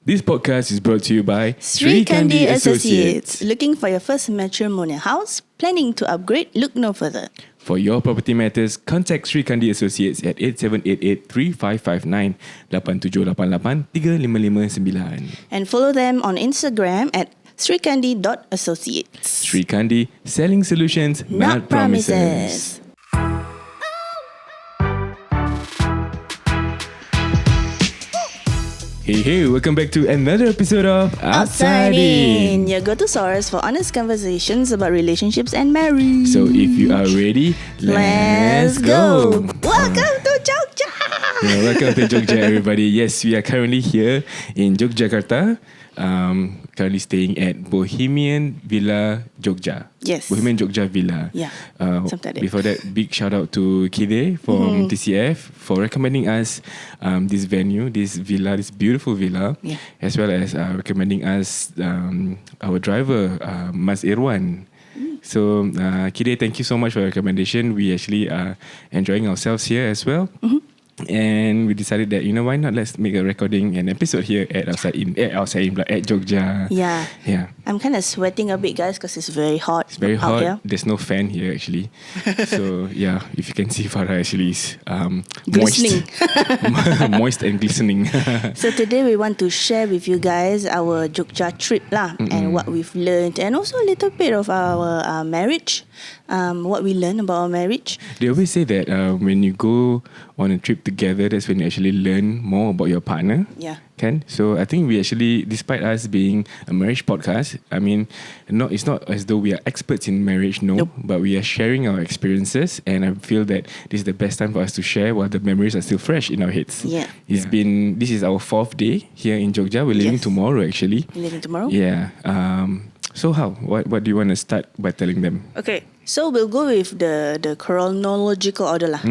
This podcast is brought to you by Sri Kandi Associates. Looking for your first matrimonial house? Planning to upgrade? Look no further. For your property matters, contact Sri Kandi Associates at 8788-3559 8788-3559 And follow them on Instagram at srikandi.associates. Sri Kandi, selling solutions, not promises. Hey, welcome back to another episode of OUTSIDEIN, your go-to source for honest conversations about relationships and marriage. So if you are ready, let's go. Welcome to Jogja. Welcome to Jogja, everybody. Yes, we are currently here in Yogyakarta. Currently staying at Bohemian Villa Jogja. Yes. Bohemian Jogja Villa. Yeah. Something like that. Before that, big shout out to Kide from TCF for recommending us this venue, this villa, this beautiful villa, as well as recommending us our driver, Mas Irwan. So, Kide, thank you so much for your recommendation. We actually are enjoying ourselves here as well. And we decided that, why not, let's make a recording, an episode here at OUTSIDEIN, at Jogja. Yeah. Yeah. I'm kind of sweating a bit, guys, because it's very hot. It's very hot. Here. There's no fan here, actually. So, yeah, if you can see, Farah actually is glistening. moist and glistening. So today we want to share with you guys our Jogja trip and what we've learned, and also a little bit of our marriage, what we learned about our marriage. They always say that when you go on a trip together, that's when you actually learn more about your partner. Yeah. Can? So I think we actually, despite us being a marriage podcast, I mean, it's not as though we are experts in marriage, Nope. but we are sharing our experiences, and I feel that this is the best time for us to share while the memories are still fresh in our heads. Yeah. This is our 4th day here in Jogja. We're leaving tomorrow, actually. We're leaving tomorrow? Yeah. So what do you want to start by telling them? Okay. So we'll go with the chronological order lah.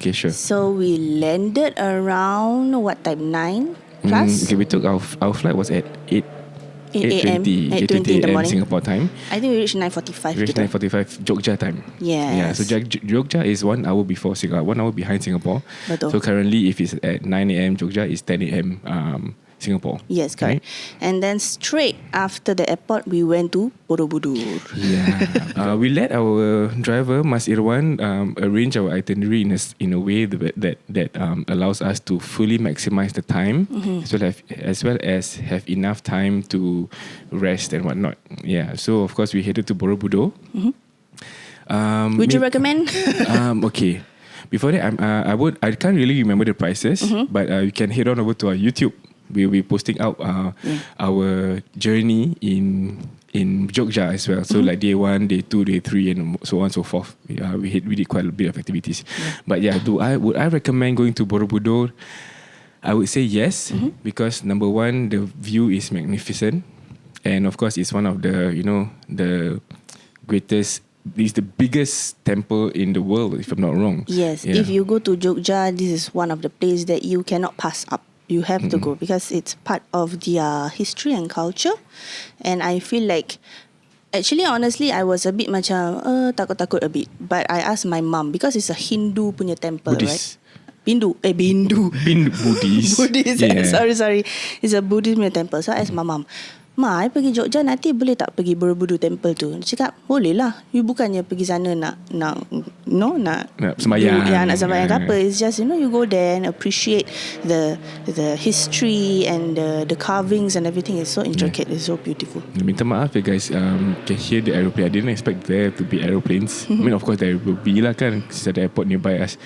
Okay, sure. So we landed around what time? 9 plus? Okay, we took our flight was at 8:20 in the morning. Singapore time. I think we reached 9:45. We reached 9:45 Jogja time. Yes. Yeah, so Jogja is 1 hour before Singapore, 1 hour behind Singapore. Betul. So currently, if it's at 9 a.m. Jogja, it's 10 a.m. Singapore. Yes, correct. Right? And then straight after the airport, we went to Borobudur. Yeah. We let our driver, Mas Irwan, arrange our itinerary in a way that allows us to fully maximize the time, as well as have enough time to rest and whatnot. Yeah. So of course we headed to Borobudur. Would you recommend? Okay. Before that, I can't really remember the prices, but you can head on over to our YouTube. We'll be posting out our journey in Jogja as well. So like day 1, day 2, day 3, and so on and so forth. We did quite a bit of activities. But yeah, would I recommend going to Borobudur? I would say yes, because number 1, the view is magnificent, and of course it's one of the the greatest. It's the biggest temple in the world, if I'm not wrong. Yes. Yeah. If you go to Jogja, this is one of the places that you cannot pass up. You have to go because it's part of their history and culture. And I feel like, actually, honestly, I was a bit macam takut-takut a bit. But I asked my mum, because it's a Hindu punya temple, Buddhist. Right? Bindu. Buddhist. Buddhist. Yeah. Sorry. It's a Buddhist punya temple. So I asked my mum, Ma, I pergi Jogja nanti boleh tak pergi Borobudur Temple tu? Dia cakap, boleh lah. You bukannya pergi sana nak sembahyang. Nak sembahyang ke apa. It's just, you go there and appreciate the history and the carvings and everything. Is so intricate. It's so beautiful. Minta maaf ya guys, can hear the aeroplane. I didn't expect there to be aeroplanes. I mean, of course there will be lah kan, since the airport nearby us.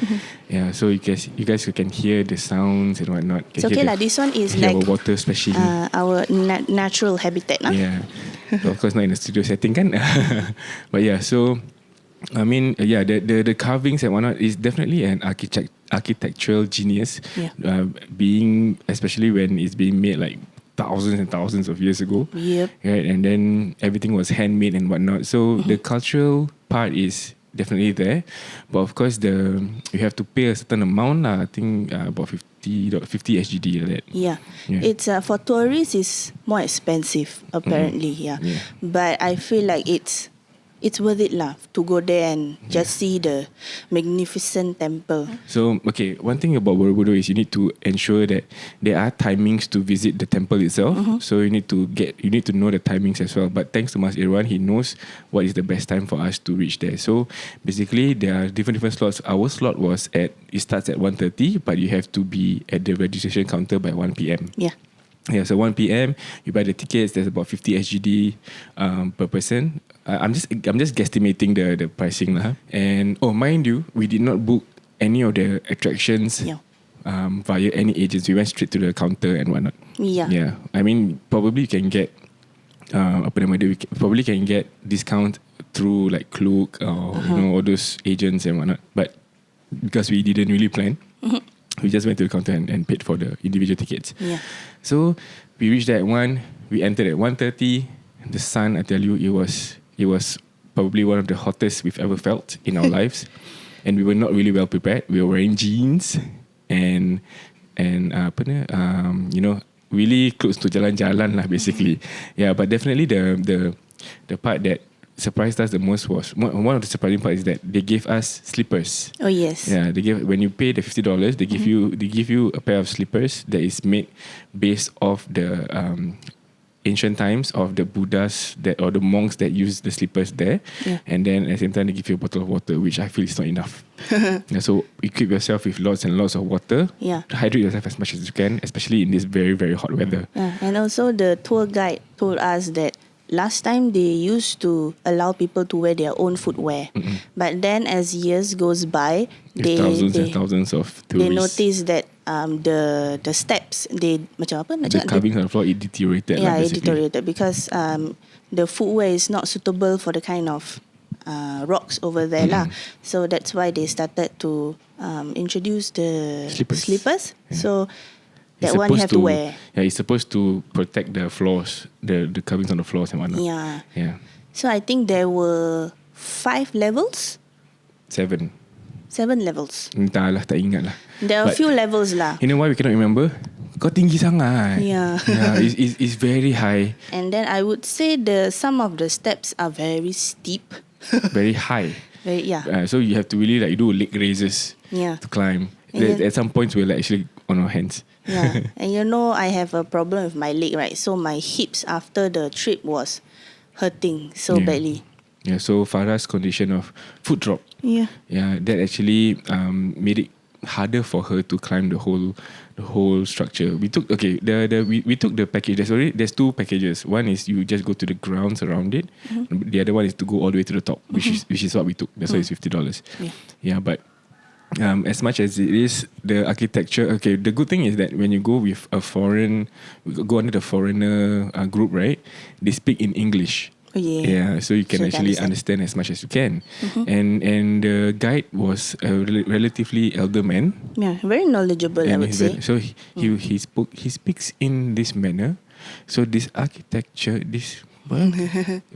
Yeah, so you guys can hear the sounds and whatnot. It's okay lah. This one is like our water, especially our natural habitat. Yeah. So of course not in a studio setting kan. But yeah, so I mean, the carvings and whatnot is definitely an architectural genius. Yeah. Being, especially when it's being made like thousands and thousands of years ago. Yep. Right, and then everything was handmade and whatnot. So the cultural part is definitely there, but of course you have to pay a certain amount. I think about 50 SGD like that. Yeah. It's for tourists, it's more expensive apparently. Yeah. But I feel like it's it's worth it lah to go there and just see the magnificent temple. So, okay, one thing about Borobudur is you need to ensure that there are timings to visit the temple itself. So you need to know the timings as well. But thanks to Mas Irwan, he knows what is the best time for us to reach there. So basically, there are different slots. Our slot it starts at 1:30, but you have to be at the registration counter by 1 p.m. Yeah, so 1 p.m. you buy the tickets. There's about 50 SGD per person. I'm just guesstimating the pricing lah. And mind you, we did not book any of the attractions via any agents. We went straight to the counter and whatnot. Yeah. I mean, probably you can get we probably can get discount through like Klook or all those agents and whatnot. But because we didn't really plan. We just went to the counter and paid for the individual tickets. So we reached there at 1. We entered at 1:30. The sun, I tell you, it was probably one of the hottest we've ever felt in our lives. And we were not really well prepared. We were wearing jeans and really close to jalan-jalan lah basically. Yeah, but definitely the part that surprised us the most was one of the surprising part is that they gave us slippers. Oh yes. Yeah, when you pay the $50, they give you a pair of slippers that is made based off the ancient times of the Buddhas or the monks that use the slippers there. And then at the same time they give you a bottle of water, which I feel is not enough. So equip yourself with lots and lots of water. Hydrate yourself as much as you can, especially in this very, very hot weather. And also the tour guide told us that last time they used to allow people to wear their own footwear. But then as years goes by, thousands and thousands of tourists. They noticed that the steps, the carvings on the floor, it deteriorated. It deteriorated because the footwear is not suitable for the kind of rocks over there lah. So that's why they started to introduce the slippers. So that one you have to wear. Yeah, it's supposed to protect the floors, the carvings on the floors and whatnot. Yeah. So I think there were 5 levels. 7 levels. Entahlah, tak ingat lah. There are a few levels lah. You know why we cannot remember? Kau tinggi sangat. Yeah. It's very high. And then I would say some of the steps are very steep. Very high. So you have to really do leg raises to climb. At some points we're actually on our hands. And I have a problem with my leg, right? So my hips after the trip was hurting so badly. Yeah, so Farah's condition of foot drop. Yeah, that actually made it harder for her to climb the whole structure. We took we took the package. There's 2 packages. One is you just go to the grounds around it. The other one is to go all the way to the top, which is what we took. That's why it's $50. Yeah, but as much as it is the architecture, the good thing is that when you go with go under the foreigner group, right? They speak in English. So you can actually understand as much as you can. And the guide was a relatively elder man. Yeah, very knowledgeable, I would say. So he speaks in this manner. So this architecture,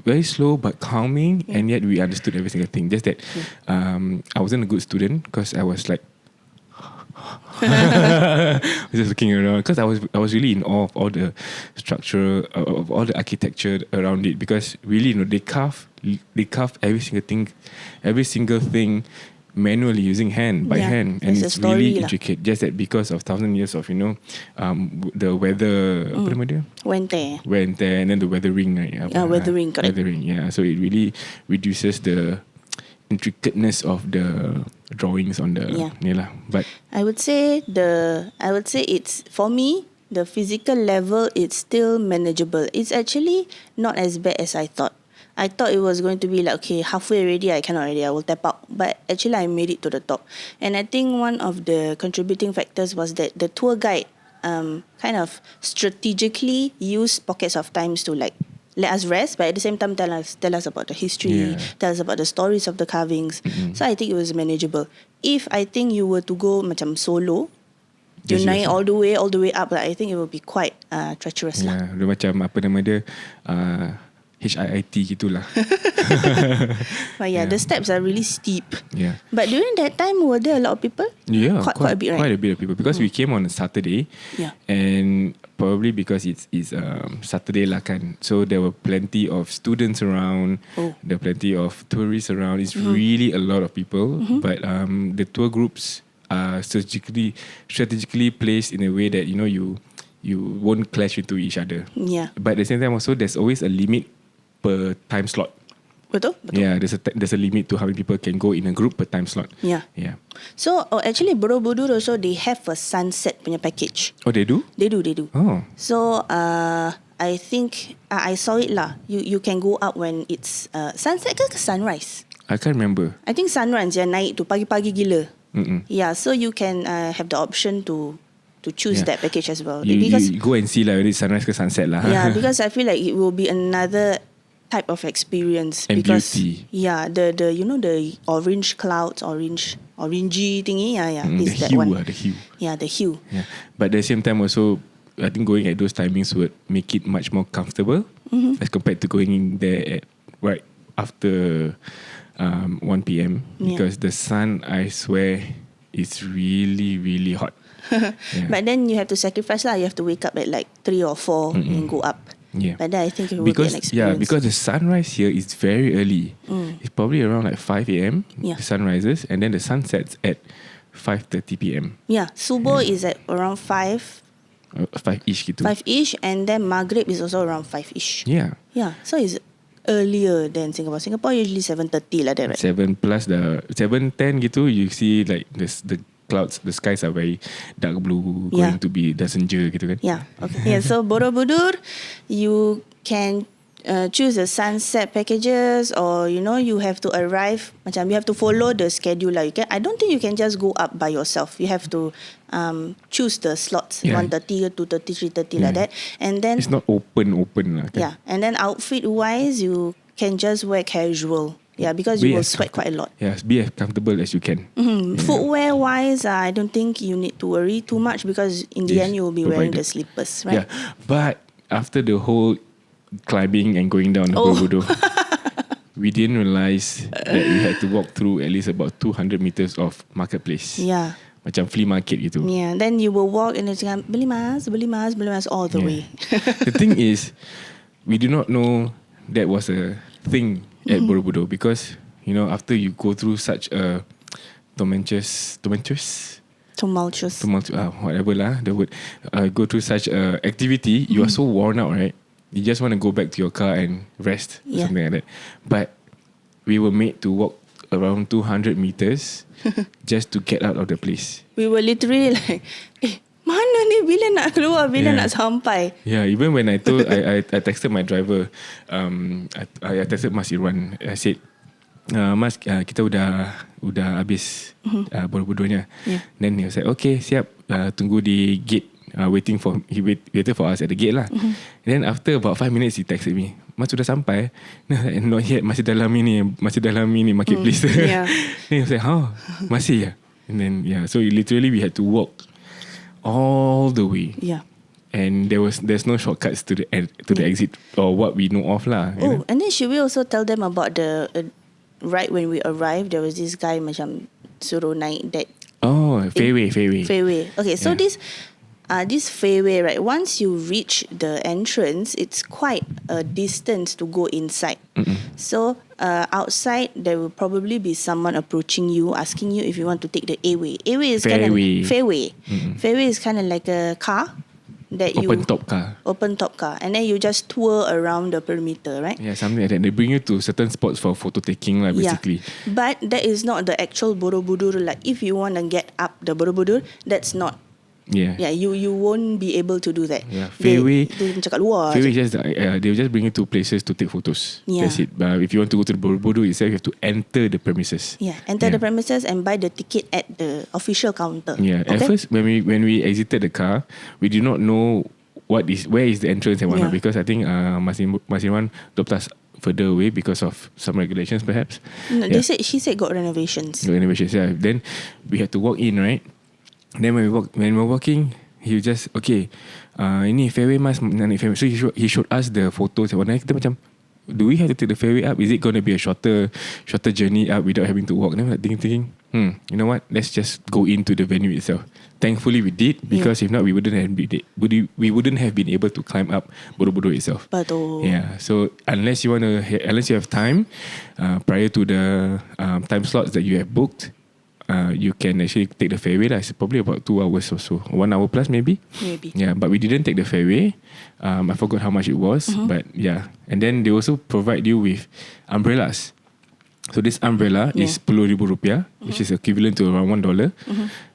very slow but calming, and yet we understood every single thing. Just that I wasn't a good student because I was like just looking around because I was really in awe of all the structure of all the architecture around it, because really they carve every single thing manually using by hand, and it's really intricate. Just that because of 1,000 years of the weather, went there, and then the weathering, right? Weathering, correct. Weathering, yeah. So it really reduces the intricateness of the drawings on the but I would say it's, for me, the physical level, it's still manageable. It's actually not as bad as I thought. I thought it was going to be like, okay, halfway already, I cannot already, I will tap out. But actually I made it to the top. And I think one of the contributing factors was that the tour guide kind of strategically used pockets of times to let us rest, but at the same time tell us about the history, tell us about the stories of the carvings. So I think it was manageable. If I think you were to go macam solo, you naik all the way up, I think it will be quite treacherous lah. Dia macam HIIT gitulah. But yeah, the steps are really steep. Yeah. But during that time, were there a lot of people? Yeah, quite a bit, right? Quite a bit of people because we came on a Saturday. Yeah. And probably because it's Saturday lah kan. So there were plenty of students around. Oh. There were plenty of tourists around. It's really a lot of people. But the tour groups are strategically placed in a way that you won't clash into each other. Yeah. But at the same time also there's always a limit per time slot. Betul? Yeah, there's a limit to how many people can go in a group per time slot. Yeah. Yeah. So actually Borobudur also they have a sunset punya package. Oh, they do? They do. Oh. So I think I saw it lah. You can go up when it's sunset ke sunrise? I can't remember. I think sunrise yang naik tu pagi-pagi gila. Yeah, so you can have the option to choose that package as well. You go and see whether it's sunrise ke sunset lah. Yeah, because I feel like it will be another type of experience. And because, beauty. Yeah, the the orange clouds, orangey thingy. Yeah, The is that hue, one. the hue. Yeah, the hue. Yeah. But at the same time also, I think going at those timings would make it much more comfortable as compared to going in there right after 1 p.m. because the sun, I swear, is really, really hot. Yeah. But then you have to sacrifice lah. You have to wake up at like 3 or 4 and go up. Yeah. But then I think it will be an experience. Yeah, because the sunrise here is very early. It's probably around like 5 a.m. Yeah. The sun rises, and then the sun sets at 5:30 p.m. Yeah, Subuh is at around 5 5-ish gitu. 5-ish, and then Maghrib is also around 5-ish. Yeah. Yeah, so it's earlier than Singapore. Singapore usually 7:30 like that, right? 7 plus the 7:10 gitu. You see like the clouds, the skies are very dark blue, going to be the senja gitu kan. Yeah. Okay. Yeah. So Borobudur, you can choose the sunset packages, or you have to arrive. Macam you have to follow the schedule lah. I don't think you can just go up by yourself. You have to choose the slots 1:30, 2:30, 3:30 like that, and then it's not open lah. Kan? Yeah, and then outfit wise, you can just wear casual. Yeah, because you will sweat quite a lot. Yeah, be as comfortable as you can. Footwear wise, I don't think you need to worry too much because in the end you will be wearing the slippers, right? Yeah, but after the whole climbing and going down the Borobudur, we didn't realize that we had to walk through at least about 200 meters of marketplace. Yeah. Macam flea market gitu. Yeah, then you will walk and it's like, beli mas all the way. The thing is, we do not know that was a thing at Borobudur because after you go through such a tumultuous whatever lah the word, go through such a activity, you are so worn out, right? You just want to go back to your car and rest or something like that. But we were made to walk around 200 meters just to get out of the place. We were literally like, mana ni, bila nak keluar, bila nak sampai. Yeah, even when I told I texted my driver, I texted Mas Irwan. I said, Mas, kita udah habis Borobudurnya. Then he was like, okay, siap, tunggu di gate, he waited for us at the gate lah. And then after about 5 minutes he texted me, Mas sudah sampai? Not yet, masih dalam ini marketplace. Yeah. Then he was like, masih ya? And then so literally we had to walk all the way. Yeah. And there's no shortcuts to the exit or what we know of lah. And then should we also tell them about the right when we arrived, there was this guy macam suruh naik that. Fairway. Okay, so this fairway, right, once you reach the entrance, it's quite a distance to go inside. So outside there will probably be someone approaching you, asking you if you want to take the A-way. A-way is kind of fairway. Fairway is kind of like a car that open top car, and then you just tour around the perimeter, right? Yeah, something like that. They bring you to certain spots for photo taking lah, basically. Yeah. But that is not the actual Borobudur. Like if you want to get up the Borobudur, that's not. Yeah, you won't be able to do that. Yeah, fairway. They cakap luar. Fairway they will just bring you to places to take photos. Yeah. That's it. But if you want to go to the Borobudur itself, you have to enter the premises. Yeah, enter the premises and buy the ticket at the official counter. Yeah. Okay? At first, when we exited the car, we did not know where is the entrance and whatnot, because I think Mas Irwan dropped us further away because of some regulations, perhaps. No, she said got renovations. Yeah. Then we had to walk in, right? Then when we were walking, he just ini fairway mas, fairway. So he showed us the photos and whatnot. Kita macam, do we have to take the ferry up? Is it going to be a shorter journey up without having to walk? Then we're like thinking, you know what? Let's just go into the venue itself. Thankfully we did, because if not we wouldn't have been able to climb up Borobudur itself. Betul. Yeah. So unless you have time prior to the time slots that you have booked, you can actually take the ferry. It's probably about 2 hours or so, 1 hour plus maybe. Yeah, but we didn't take the ferry. I forgot how much it was, but yeah. And then they also provide you with umbrellas. So this umbrella is RM10,000, which is equivalent to around $1.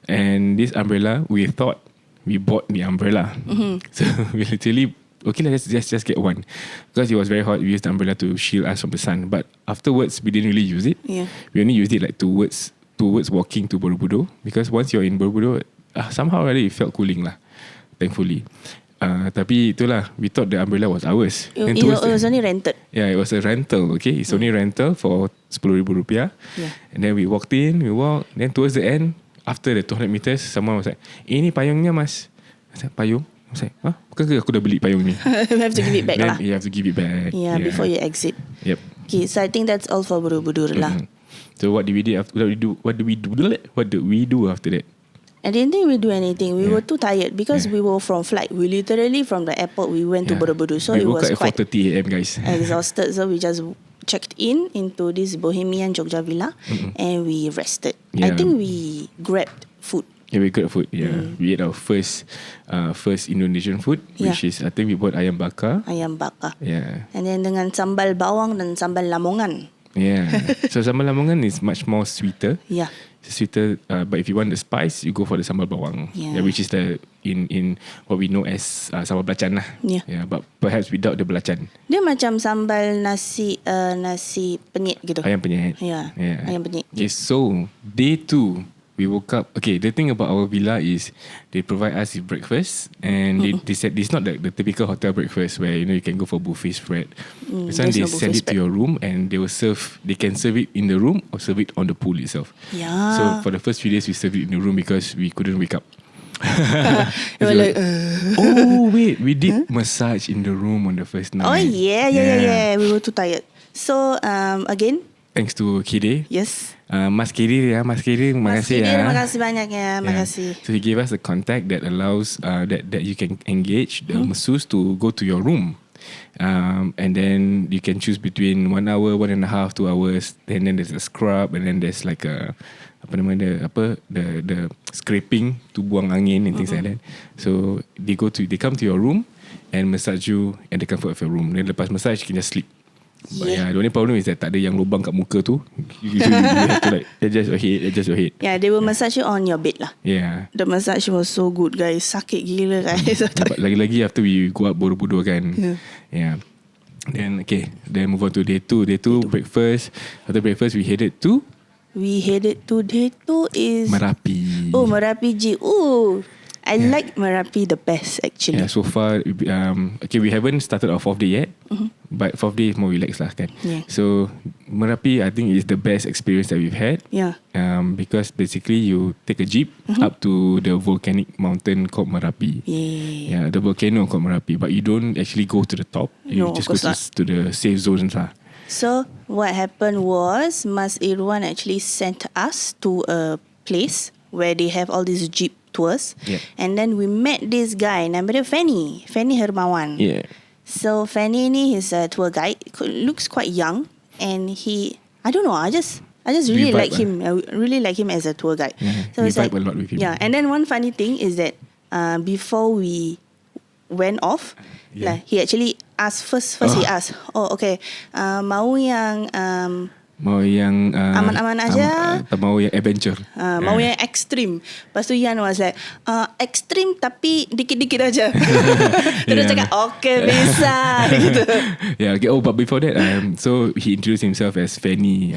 And this umbrella, we thought we bought the umbrella. So we literally, okay, let's just get one, because it was very hot. We used the umbrella to shield us from the sun. But afterwards, we didn't really use it. We only used it like towards walking to Borobudur, because once you're in Borobudur, somehow really it felt cooling lah, thankfully. Tapi itulah, we thought the umbrella was ours. It was only rented. Yeah, it was a rental. Okay, it's only rental for RM10,000. And then we walked. Then towards the end, after the 200 meters, someone was like, "Ini payungnya mas." I said, "Payung?" I was like, bukan ke aku dah beli payung ni? You have to give it back lah. You have to give it back. Yeah, before you exit. Yep. Okay, so I think that's all for Borobudur lah. So what did we do after? What did we do after that? I didn't think we do anything. We were too tired because we were from flight. We literally from the airport we went to Borobudur. So we it was woke up quite at 4:30 a.m. guys. exhausted. So we just checked into this Bohemian Jogja villa and we rested. I think we grabbed food. Yeah, we grabbed food. Yeah, we ate our first Indonesian food, which is, I think we bought ayam bakar. Ayam bakar. Yeah. And then dengan sambal bawang dan sambal lamongan. Yeah. So sambal lamongan is much more sweeter. Yeah. Sweeter, but if you want the spice, you go for the sambal bawang, which is the in what we know as sambal belacan lah. Yeah, but perhaps without the belacan. Dia macam sambal nasi penyet gitu. Ayam penyet. Yeah. Ayam penyet. Okay, so day 2 we woke up. Okay, the thing about our villa is they provide us with breakfast, and they said it's not like the typical hotel breakfast where you can go for buffet spread. This one they send it to your room, and they can serve it in the room or serve it on the pool itself. Yeah. So for the first few days we served it in the room because we couldn't wake up. We were like, oh wait, we did massage in the room on the first night. Oh yeah. We were too tired. So again, thanks to Kide. Yes. Mas Kide, terima kasih ya. Terima kasih banyak ya. Makasih. So he gave us a contact that allows that you can engage the masseuse to go to your room. And then you can choose between 1 hour, 1.5, 2 hours. And then there's a scrub, and then there's like a the scraping to buang angin and things like that. So they come to your room and massage you at the comfort of your room. Then lepas massage you can just sleep. But the only problem is that tak ada yang lubang kat muka tu. You have to like adjust your head. Yeah, they will massage you on your bed lah. Yeah. The massage was so good guys. Sakit gila guys. But lagi-lagi after we go up Borobudur kan. Yeah. Then move on to day 2. Day 2 breakfast. After breakfast we headed to day 2 is Merapi. Oh, Merapi Jeep. Oh, I like Merapi the best actually. Yeah, so far we haven't started our 4th day yet. But 4th day is more relaxed lah kan. So Merapi I think is the best experience that we've had. Because basically you take a jeep up to the volcanic mountain called Merapi. Yeah, the volcano called Merapi, but you don't actually go to the top. You just go to the safe zones lah. So what happened was Mas Irwan actually sent us to a place where they have all these jeep tours. And then we met this guy named Fanny Hermawan. So Fanny ni is a tour guide. Looks quite young, and I don't know, I just really like him. I really like him as a tour guide. So we vibe a lot with him. Yeah, and then one funny thing is that before we went off, he actually asked first he asked, mau yang aman-aman aja, mau yang adventure, mau yang extreme. Lepas tu Yan was like extreme tapi dikit-dikit aja. Terus cakap okay bisa gitu. Okay. Oh, but before that so he introduced himself as Fanny.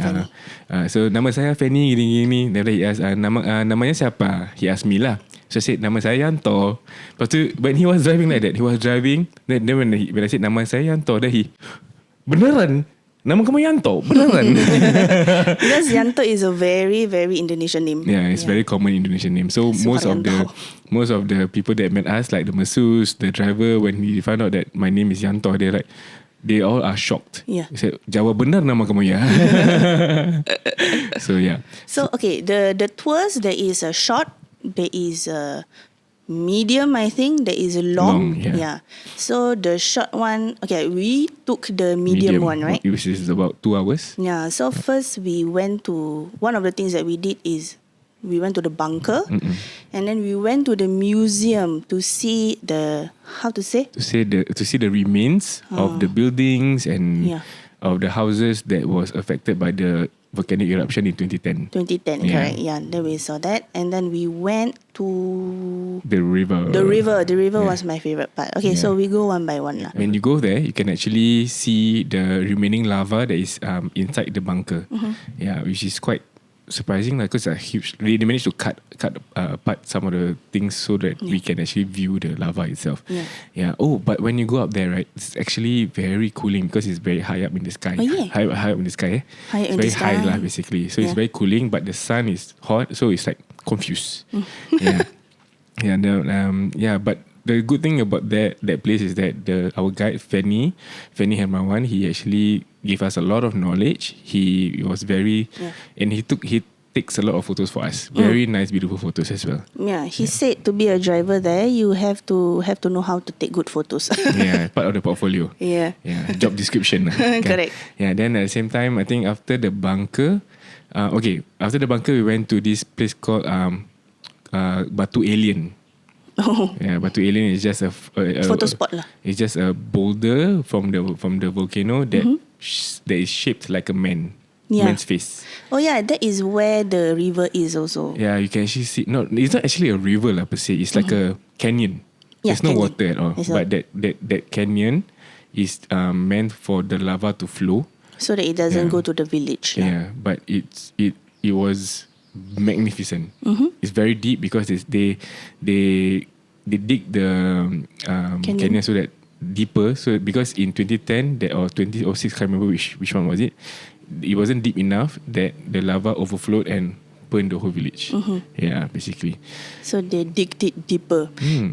So nama saya Fanny gini-gini. Then he asked namanya siapa? He asked me lah. So I said nama saya Yanto. Lepas tu when he was driving like that, then when I said nama saya Yanto, then he beneran nama kamu Yanto? Beneran? Because Yanto is a very, very Indonesian name. Yeah, it's very common Indonesian name. So most of the people that met us, like the masseuse, the driver, when we found out that my name is Yanto, they're like, they all are shocked. Yeah. They said, Jawa benar nama kamu ya. So yeah. So okay, the tours, there is a short, there is a medium, I think, there is a long. Yeah. So the short one, okay, we took the medium one, right? Which is about 2 hours. Yeah. So first we went to, one of the things that we did is we went to the bunker, and then we went to the museum to see the, how to say? To see the remains of the buildings and of the houses that was affected by the volcanic eruption in 2010. 2010, correct. Yeah, then we saw that, and then we went to the river. The river was my favorite part. Okay, so we go one by one lah. When you go there, you can actually see the remaining lava that is inside the bunker. Yeah, which is quite surprising, like, because they managed to cut apart some of the things so that we can actually view the lava itself. Yeah. Oh, but when you go up there, right, it's actually very cooling because it's very high up in the sky. Oh, yeah. High up in the sky. It's very high lah, basically. So it's very cooling, but the sun is hot, so it's like confused. But the good thing about that place is that our guide Fanny Hermawan, he actually gave us a lot of knowledge. He was very and he takes a lot of photos for us. Very nice, beautiful photos as well. Yeah, he said to be a driver there, you have to know how to take good photos. Part of the portfolio. Yeah, job description. Correct. Yeah, then at the same time, I think after the bunker, we went to this place called Batu Alien. Yeah, Batu Alien is just a photo spot lah. It's just a boulder from the volcano that is shaped like a man's face. Oh yeah, that is where the river is also. Yeah, you can actually see. No, it's not actually a river lah per se. It's like a canyon. There's no water at all. But that canyon is meant for the lava to flow, so that it doesn't go to the village. Yeah, but it was magnificent. It's very deep because they dig the canyon so that deeper. So because in 2010 or 2006, can't remember which one was it. It wasn't deep enough that the lava overflowed and burned the whole village. Yeah, basically. So they digged it deeper.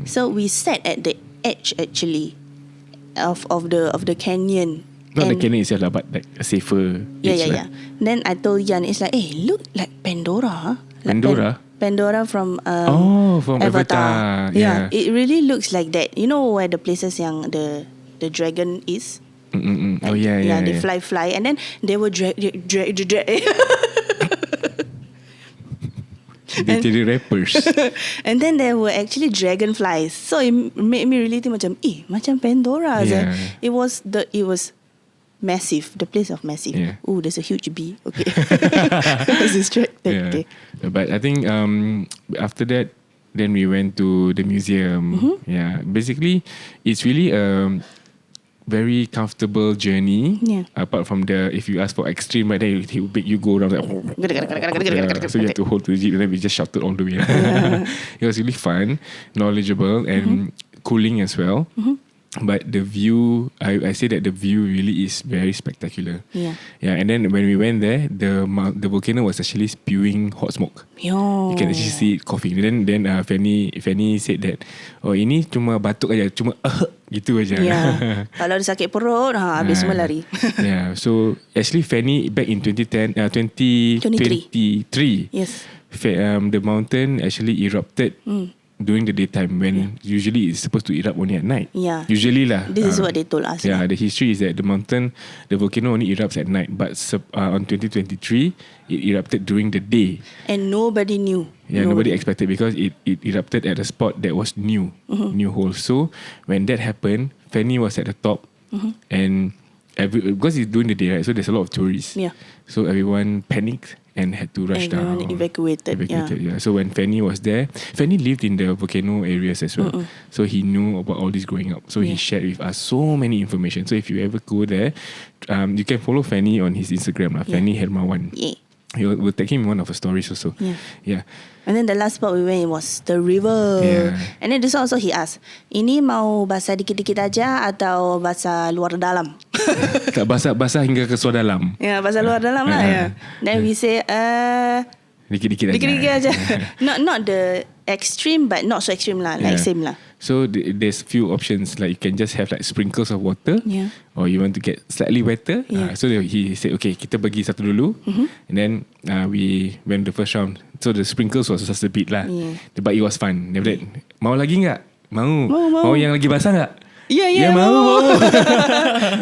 So we sat at the edge actually of the canyon. Not the canyon itself, but like a safer edge. Yeah. Then I told Jan, it's like, hey, look like Pandora. Pandora? Pandora from from Avatar. Yeah, it really looks like that. You know where the places yang the dragon is? Like, they fly, and then they were drag. They jadi rappers. And then there were actually dragonflies. So it made me really think macam Pandora. Yeah. It was massive. The place of massive. Yeah. Oh, there's a huge bee. Okay. I was distracted. Yeah. Okay. But I think after that, then we went to the museum. Yeah. Basically, it's really very comfortable journey. Apart from if you ask for extreme, right, then he will make you go around like, so you have to hold to the jeep, and then we just shouted all the way. It was really fun, knowledgeable, and cooling as well. But the view, I say that the view really is very spectacular. Yeah. And then when we went there, the volcano was actually spewing hot smoke. You can actually see it coughing. Then Fanny said that, ini cuma batuk aja, cuma gitu aja. Yeah. Kalau ada sakit perut, habis semua lari. Yeah. So actually Fanny back in 2023. Yes. The mountain actually erupted during the daytime when usually it's supposed to erupt only at night. Yeah. Usually lah. This is what they told us. Yeah, the history is that the volcano only erupts at night, but on 2023 it erupted during the day. And nobody knew. Yeah, nobody expected because it erupted at a spot that was new hole. So when that happened, Fanny was at the top, and because it's during the day, right? So there's a lot of tourists. Yeah. So everyone panicked and had to rush down. Everyone evacuated. Yeah. So when Fanny was there, Fanny lived in the volcano areas as well. So he knew about all this growing up. So he shared with us so many information. So if you ever go there, you can follow Fanny on his Instagram, Fanny Hermawan. Yeah. We'll take him in one of the stories also. Yeah. And then the last spot we went was the river. Yeah. And then this also he asked, ini mau basah dikit-dikit aja atau basah luar dalam? Tak basah hingga ke suar dalam. Yeah, basah luar dalam lah. Yeah. Then we say, dikit-dikit aja. Dikit-dikit aja. Not the extreme, but not so extreme lah. Like same lah. So there's few options, like you can just have like sprinkles of water, or you want to get slightly wetter. So he said, okay, kita bagi satu dulu, and then we went the first round. So the sprinkles was just a bit lah, but it was fun. After that, mau lagi nggak? Mau yang lagi basah nggak? Yeah, mau.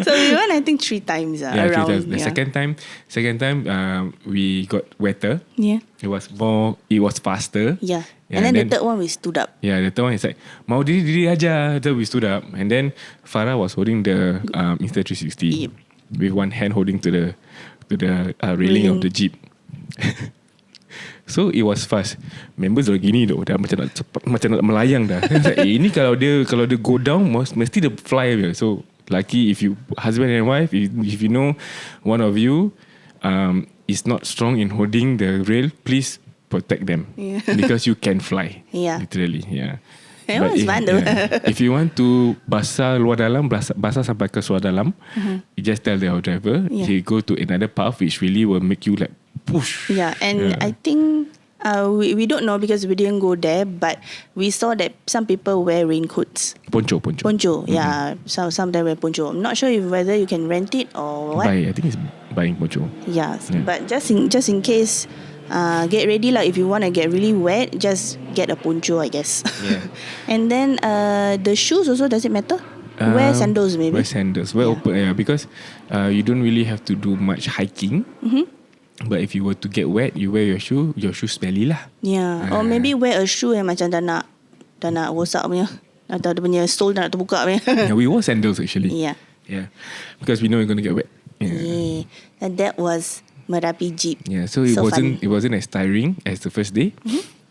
So we went, I think 3 times around. 3 times. The second time, we got wetter. Yeah. It was faster. Yeah. And then the third one we stood up. Yeah, the third one is like, mau diri aja. So we stood up, and then Farah was holding the Insta360 with one hand holding to the railing of the Jeep. So it was fast. Members dah gini dah macam nak melayang dah. Ini kalau dia go down mesti dia fly je. So lucky if you husband and wife, if you know one of you is not strong in holding the rail, please protect them, because you can fly. Literally. It was fun though. If you want to basah luar dalam, basah sampai ke luar dalam, you just tell the driver, he go to another path which really will make you like push. I think we don't know because we didn't go there, but we saw that some people wear raincoats. Poncho. Yeah, some of them wear poncho. I'm not sure whether you can rent it or what. I think it's buying poncho. But just in case, get ready lah. If you want to get really wet, just get a poncho, I guess. And then the shoes also, does it matter? Wear sandals maybe. Wear sandals. Wear open, because you don't really have to do much hiking. But if you were to get wet, you wear your shoe smelly lah. Or maybe wear a shoe yang macam dah nak rosak punya, atau dia punya sole dah nak terbuka punya. We wore sandals actually. Because we know we're going to get wet. And that was Merapi Jeep. So it wasn't as tiring as the first day.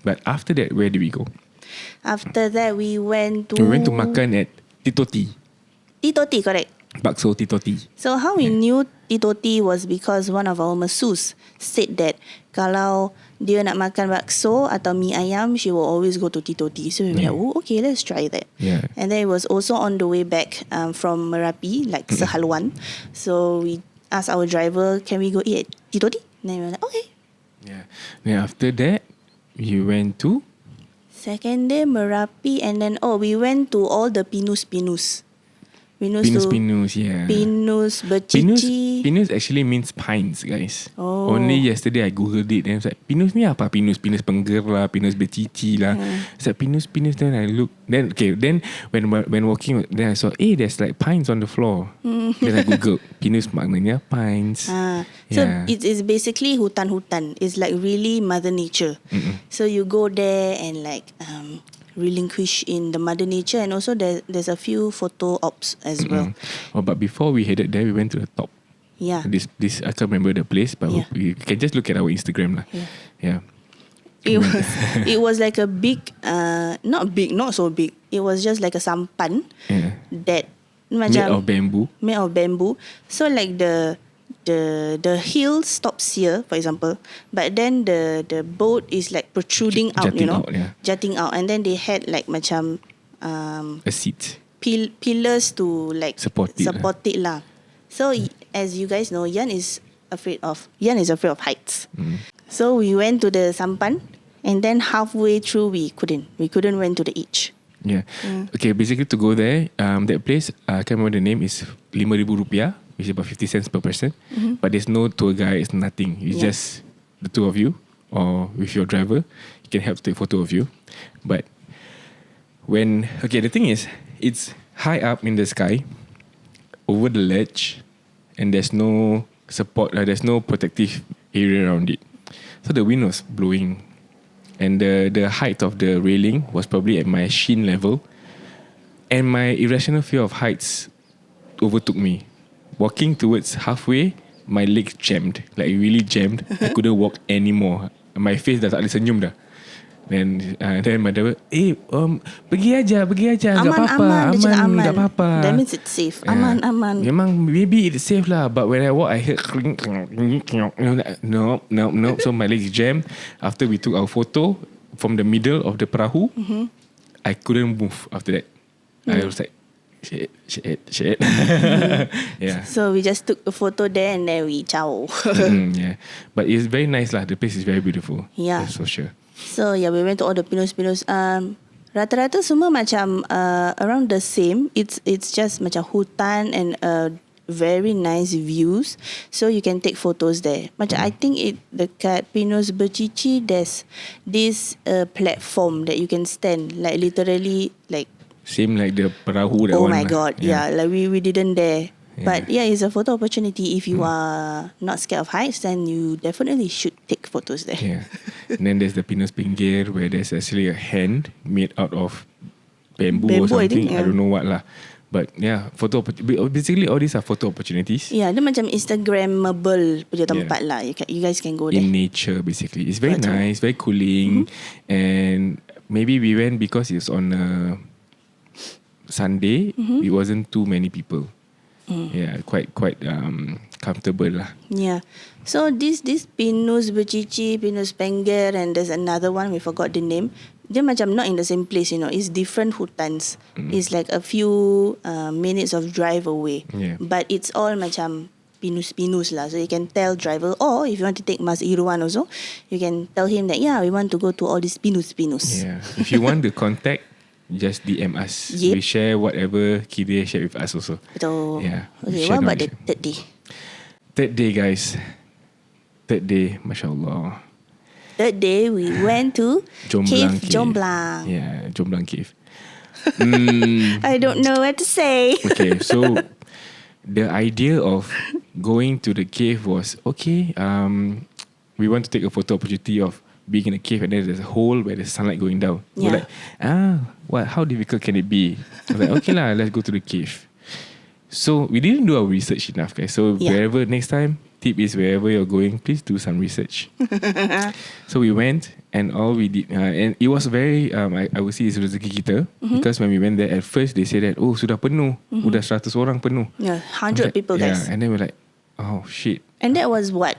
But after that, where did we go? After that, we went to makan at Titoti, correct. Bakso Titoti. So how we knew Titoti was because one of our masseuse said that kalau dia nak makan bakso atau mi ayam, she will always go to Titoti. So we were like, okay, let's try that. And then it was also on the way back from Merapi, like sehaluan. So we asked our driver, can we go eat at Titoti? And then we were like, okay. Then after that, we went to second day Merapi, and then we went to all the pinus. Pinus, bercici. Pinus actually means pines, guys. Only yesterday I googled it, and I was like, pinus ni apa? Pinus pengger lah, pinus bercici lah. It's like pinus. Then I look. Then when walking, then I saw, there's like pines on the floor. Then I googled pinus maknanya pines. So it's basically hutan. It's like really Mother Nature. So you go there and like relinquish in the Mother Nature, and also there's a few photo ops as well. But before we headed there, we went to the top. This I can't remember the place, but we can just look at our Instagram lah. It was like a big, not so big. It was just like a sampan that made of bamboo. So like the hill stops here, for example, but then the boat is like protruding out, jutting out, and then they had like macam a seat, pillars to like support it lah. So as you guys know, Yan is afraid of heights. So we went to the sampan, and then halfway through we couldn't went to the edge. Okay, basically to go there, that place, I can't remember the name, is RM5,000, which is about 50 cents per person. But there's no tour guide, it's nothing. It's just the two of you, or with your driver. You can help take photo of you. But the thing is, it's high up in the sky, over the ledge, and there's no support, there's no protective area around it. So the wind was blowing, and the height of the railing was probably at my shin level, and my irrational fear of heights overtook me. Walking towards halfway, my legs jammed, like really jammed. I couldn't walk anymore. My face dah tak boleh senyum dah. Then my driver, pergi aja, tak apa-apa, aman, tak apa-apa. That means it's safe. Aman. Memang maybe it's safe lah, but when I walk, I heard no. So my legs jammed. After we took our photo from the middle of the perahu, I couldn't move after that. I was like, shit. So we just took a photo there and then we ciao. But it's very nice lah. The place is very beautiful. That's for sure. So we went to all the pinus. Rata-rata semua macam around the same. It's just macam hutan and very nice views, so you can take photos there. Macam I think dekat Pinus Bercici there's this platform that you can stand, like literally like Same like the perahu that oh one. my god, yeah, like we didn't dare. Yeah. But yeah, it's a photo opportunity. If you are not scared of heights, then you definitely should take photos there. Yeah. And then there's the Pinus Pinggir, where there's actually a hand made out of bamboo or Bamboo, I something. think, I yeah. don't know what lah. But yeah, basically all these are photo opportunities. Yeah, dia macam Instagrammable punya tempat lah. You guys can go there. In nature, basically. It's very Betul. nice, very cooling. And maybe we went because it's on a Sunday. It wasn't too many people. Yeah, quite comfortable lah. Yeah. So this Pinus Bercici, Pinus Pinggir, and there's another one, we forgot the name. Dia macam not in the same place, you know. It's different hutans. It's like a few minutes of drive away. Yeah. But it's all macam pinus-pinus lah. So you can tell driver, or if you want to take Mas Irwan also, you can tell him that, yeah, we want to go to all these pinus-pinus. Yeah. If you want the contact, just DM us. Yep. We share whatever Kidya share with us also. Betul. Yeah. Okay, Share what about the knowledge. third day? Third day, guys. Third day, mashallah. Third day, we went to Jomblang Cave Cave. Jomblang. Yeah, Jomblang Cave. I don't know what to say. Okay, so the idea of going to the cave was, okay, we want to take a photo opportunity of being in a cave, and then there's a hole where there's sunlight going down. We're like, how difficult can it be? I was like, okay lah, let's go to the cave. So we didn't do our research enough, guys. So wherever next time, tip is wherever you're going, please do some research. So we went, and all we did, and it was very, I would say it's rezeki kita, because when we went there at first, they said that, oh, sudah penuh, udah 100 orang penuh. Yeah, 100 people, guys. Yeah, and then we're like, oh shit. And that was what?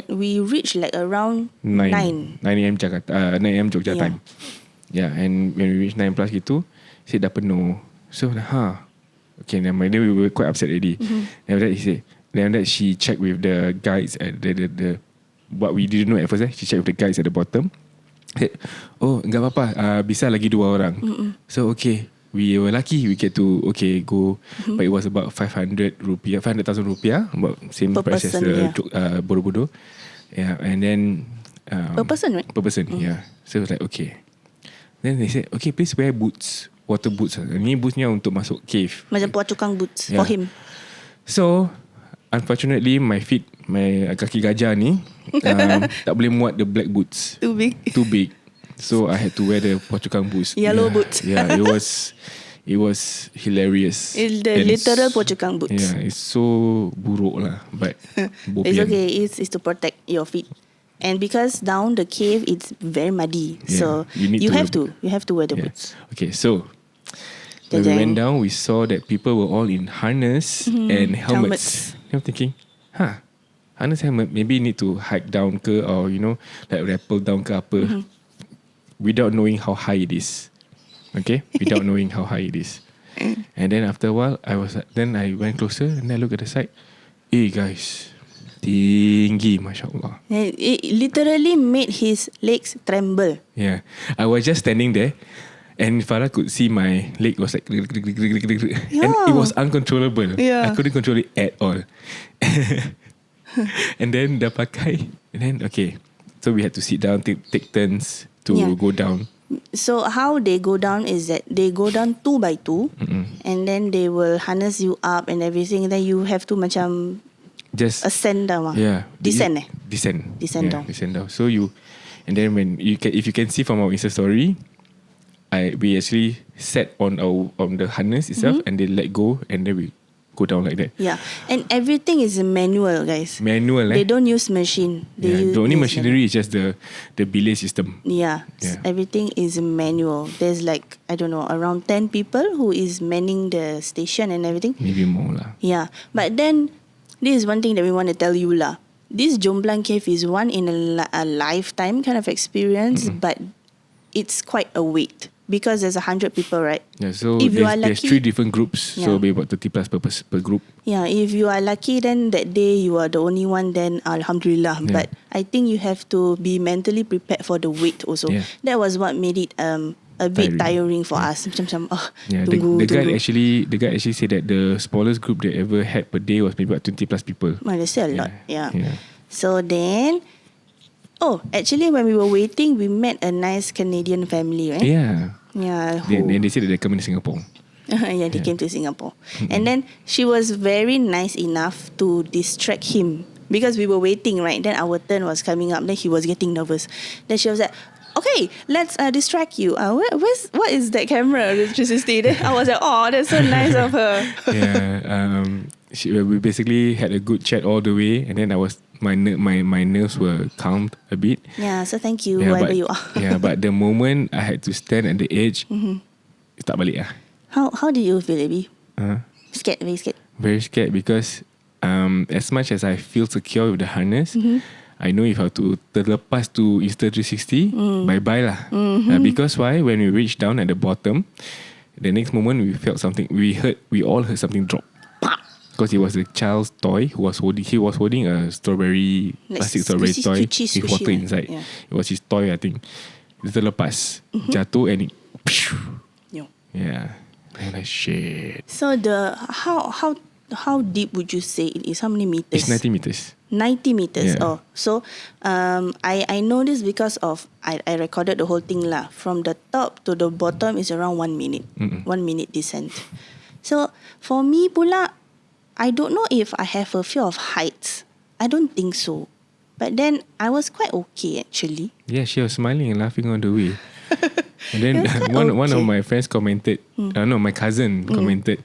We reached like around 9 a.m. Jakarta, 9 a.m. Jogja time. Yeah, and when we reached 9 plus gitu, said dah penuh. So okay, never mind. Then we were quite upset already. Then after that, then that she checked with the guides at the what we didn't know at first. She checked with the guides at the bottom. Said, oh, enggak apa-apa. Bisa lagi 2 orang. So okay, we were lucky we get to go, but it was about 500,000 rupiah, about same Per price person, as the Borobudur. Yeah, and then per person, right? Per person, yeah. So it was like, okay. Then they said, okay, please wear boots, water boots. Ni bootsnya untuk masuk cave. Macam Phua boots for him. So unfortunately, my kaki gajah ni tak boleh muat the black boots. Too big. So I had to wear the Phua boots. Yellow boots. Yeah, it was hilarious. It's the And literal Phua boots. Yeah, it's so buruk lah, but It's okay. It's to protect your feet. And because down the cave, it's very muddy. Yeah, So you have to wear the Yeah. boots. Okay, so when we went down, we saw that people were all in harness and helmets. I'm thinking, harness, helmet, maybe need to hike down ke, or like rappel down ke apa, without knowing how high it is. Okay, without knowing how high it is. And then after a while, I went closer and I look at the side. Hey guys, tinggi, mashallah. It literally made his legs tremble. Yeah, I was just standing there, and Farah could see my leg was like, and it was uncontrollable. Yeah. I couldn't control it at all. And then dah pakai, and then okay, so we had to sit down, take turns to go down. So how they go down is that they go down 2 by 2, and then they will harness you up and everything. Then you have to macam Just ascend down. Yeah, Descend. Descend Down. Descend down. So and then if you can see from our Insta story, we actually sat on the harness itself, and they let go, and then we go down like that. Yeah, and everything is manual, guys. Manual. They don't use machine. The only machinery is just the belay system. Yeah. Everything is manual. There's like, I don't know, around 10 people who is manning the station and everything. Maybe more lah. Yeah, but then this is one thing that we want to tell you lah. This Jomblang Cave is one in a lifetime kind of experience, but it's quite a wait because there's 100 people, right? Yeah, so if you are there's lucky, 3 different groups, so maybe about 30 plus per group. Yeah, if you are lucky, then that day you are the only one, then alhamdulillah. Yeah. But I think you have to be mentally prepared for the wait also. Yeah. That was what made it a bit tiring for us. Macam Yeah, tunggu. the guy actually said that the smallest group they ever had per day was maybe about 20 plus people. That's still a lot. Yeah. So then, actually when we were waiting, we met a nice Canadian family, right? Yeah. Yeah. Then they said that they're coming to Singapore. Yeah, they came to Singapore. And then she was very nice enough to distract him because we were waiting, right? Then our turn was coming up. Then he was getting nervous. Then she was like, okay, let's distract you. What is that camera? Electricity. Then I was like, oh, that's so nice of her. Yeah. We basically had a good chat all the way, and then my nerves were calmed a bit. Yeah, so thank you, whoever you are. Yeah, but the moment I had to stand at the edge, tak balik lah. How did you feel, Abby? Scared, very scared. Very scared because as much as I feel secure with the harness, I know if I have to terlepas to Insta360, bye-bye lah. Because why? When we reached down at the bottom, the next moment we felt something. We all heard something drop. Because it was a child's toy. He was holding a plastic strawberry toy with water inside. Yeah. It was his toy, I think. It terlepas, jatuh, and it. Yeah. And like shit. So how deep would you say it is? How many meters? It's 90 meters. 90 meters. Yeah. So I know this because of I recorded the whole thing lah. From the top to the bottom is around 1 minute. 1 minute descent. So for me pula, I don't know if I have a fear of heights. I don't think so. But then I was quite okay actually. Yeah, she was smiling and laughing on the way. And then one of my friends commented, my cousin commented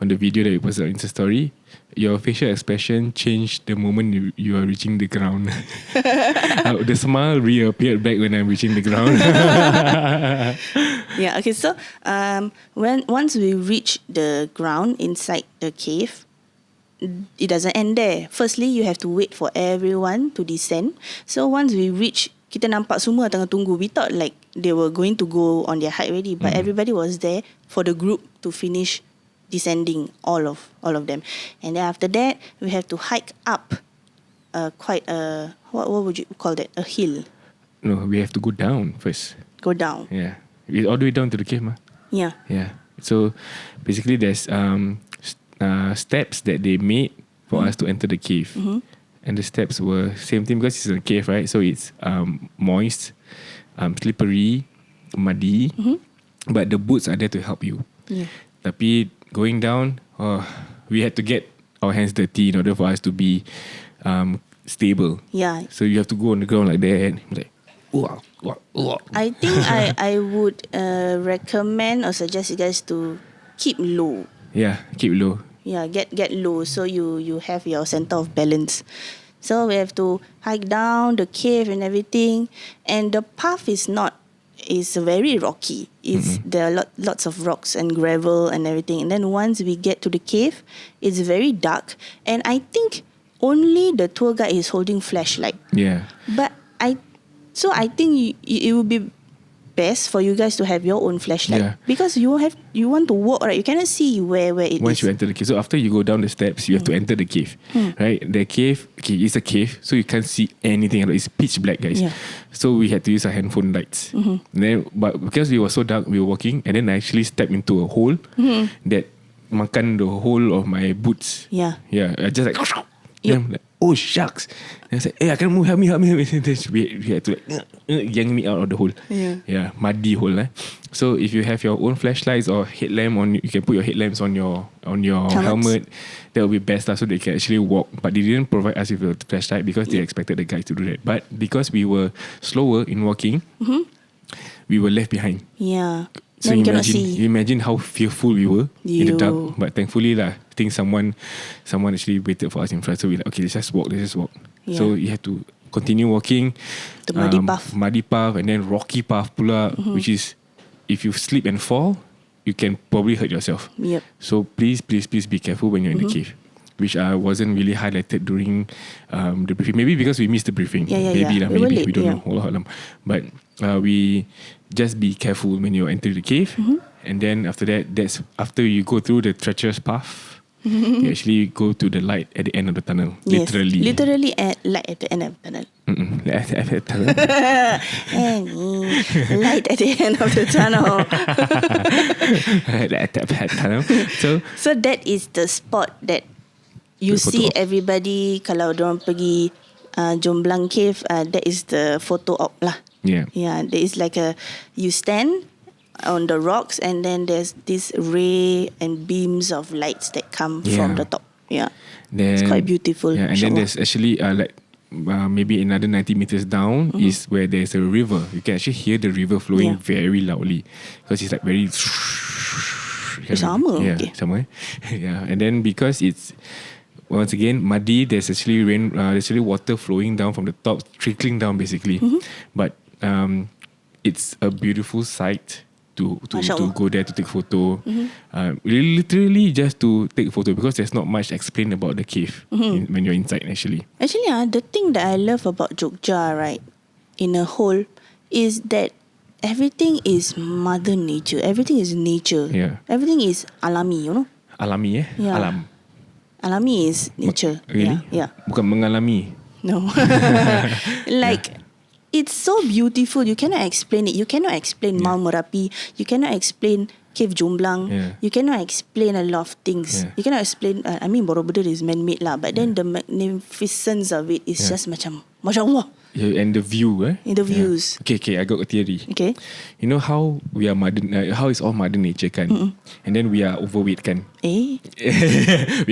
on the video that we posted on Insta story, your facial expression changed the moment you are reaching the ground. The smile reappeared back when I'm reaching the ground. Yeah, okay, so once we reach the ground inside the cave, it doesn't end there. Firstly, you have to wait for everyone to descend. So once we reach, kita nampak semua tengah tunggu. We thought like they were going to go on their hike already, but everybody was there for the group to finish descending, all of them. And then after that, we have to hike up quite a, what would you call that? A hill. No, we have to go down first. Go down. Yeah. All the way down to the cave, ma. Yeah. Yeah. So basically there's steps that they made for us to enter the cave. And the steps were same thing because it's a cave, right? So it's moist, slippery, muddy. But the boots are there to help you. Yeah. Tapi going down, we had to get our hands dirty in order for us to be stable. Yeah. So you have to go on the ground like that, like. I think I would recommend or suggest you guys to keep low. Yeah, keep low. Yeah, get low so you have your center of balance. So we have to hike down the cave and everything, and the path is very rocky. There are lots of rocks and gravel and everything. And then once we get to the cave, it's very dark, and I think only the tour guide is holding flashlight. Yeah. But I think it would be best for you guys to have your own flashlight because you want to walk, right? You cannot see where it is. Once you enter the cave, so after you go down the steps, you have to enter the cave, right? The cave, it's a cave, so you can't see anything. It's pitch black, guys. Yeah. So we had to use our handphone lights. But because it was so dark, we were walking, and then I actually stepped into a hole that makan the whole of my boots. Yeah. I just like. Then I'm like, oh shucks. And I said, hey, I can't move, help me. Then we had to like yank me out of the hole. Yeah, muddy hole. So if you have your own flashlights or headlamp you can put your headlamps on your helmet. That will be best so they can actually walk. But they didn't provide us with a flashlight because they expected the guys to do that. But because we were slower in walking, we were left behind. Yeah. So you imagine how fearful we were in the dark. But thankfully I think someone actually waited for us in front. So we like, okay, let's just walk. Yeah. So you have to continue walking. The muddy path. And then rocky path pula, which is, if you slip and fall, you can probably hurt yourself. Yep. So please be careful when you're in the cave. Which wasn't really highlighted during the briefing. Maybe because we missed the briefing. Maybe we don't know. Allah Alam. But we just be careful when you enter the cave. And then after that, that's after you go through the treacherous path. You actually go to the light at the end of the tunnel. Yes, Literally. literally at light at the end of the tunnel. Light at the tunnel. Light at the end of the tunnel. Light at the tunnel. So that is the spot that you see everybody kalau diorang pergi Jomblang Cave, that is the photo op lah. Yeah. Yeah, there is like you stand on the rocks and then there's this ray and beams of lights that come from the top. Yeah. Then, it's quite beautiful. Yeah, and then there's actually maybe another 90 meters down is where there's a river. You can actually hear the river flowing very loudly because it's like very sama. Yeah, Okay. sama. Yeah, and then because it's once again muddy, there's actually there's actually water flowing down from the top, trickling down basically. But it's a beautiful sight to go there to take photo. Literally just to take photo because there's not much explained about the cave when you're inside actually. Actually, the thing that I love about Jogja, right, in a whole, is that everything is mother nature. Everything is nature. Yeah. Everything is alami, you know. Alami Yeah. Alam. Alami is nature. Really? Yeah. Bukan mengalami. No. Like, it's so beautiful. You cannot explain it. You cannot explain Mount Merapi. You cannot explain Cave Jomblang. Yeah. You cannot explain a lot of things. Yeah. You cannot explain, I mean, Borobudur is man-made lah. But then the magnificence of it is just macam, Masya Allah. Yeah, and the view, In the views. Okay, I got a theory. Okay. You know how we are how is all mother nature kan? And then we are overweight kan? We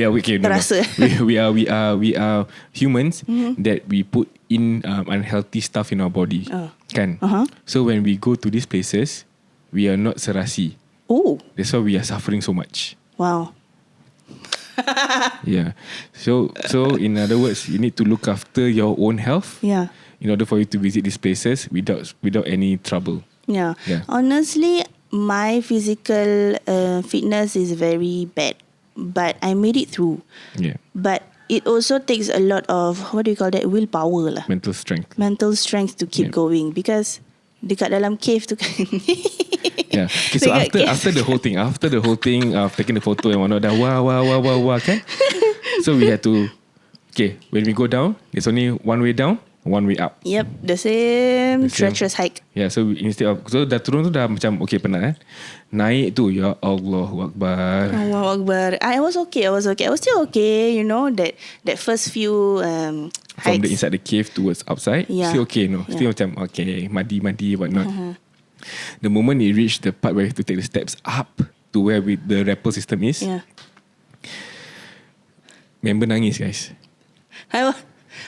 are okay, no. Terasa. we are humans that we put in unhealthy stuff in our body. Kan? So when we go to these places, we are not serasi. Oh. That's why we are suffering so much. Wow. Yeah. So in other words, you need to look after your own health. Yeah. In order for you to visit these places without any trouble. Yeah. Yeah. Honestly, my physical fitness is very bad, but I made it through. Yeah. But it also takes a lot of, what do you call that, willpower lah. Mental strength. Mental strength to keep going because dekat dalam cave tu kan. Yeah. Okay, so after the whole thing of taking the photo and whatnot, dah wah kan. So we had to, when we go down, there's only one way down, one way up. Yep, the same treacherous hike. Yeah, so instead of dah turun tu dah macam penat kan. Naik tu ya Allahu Akbar. Allahu Akbar. I was okay. I was still okay, you know, that first few hikes. From the inside the cave towards outside, still okay, no. Still macam okay, muddy whatnot. The moment it reached the part where you have to take the steps up to where the rappel system is, member nangis, guys.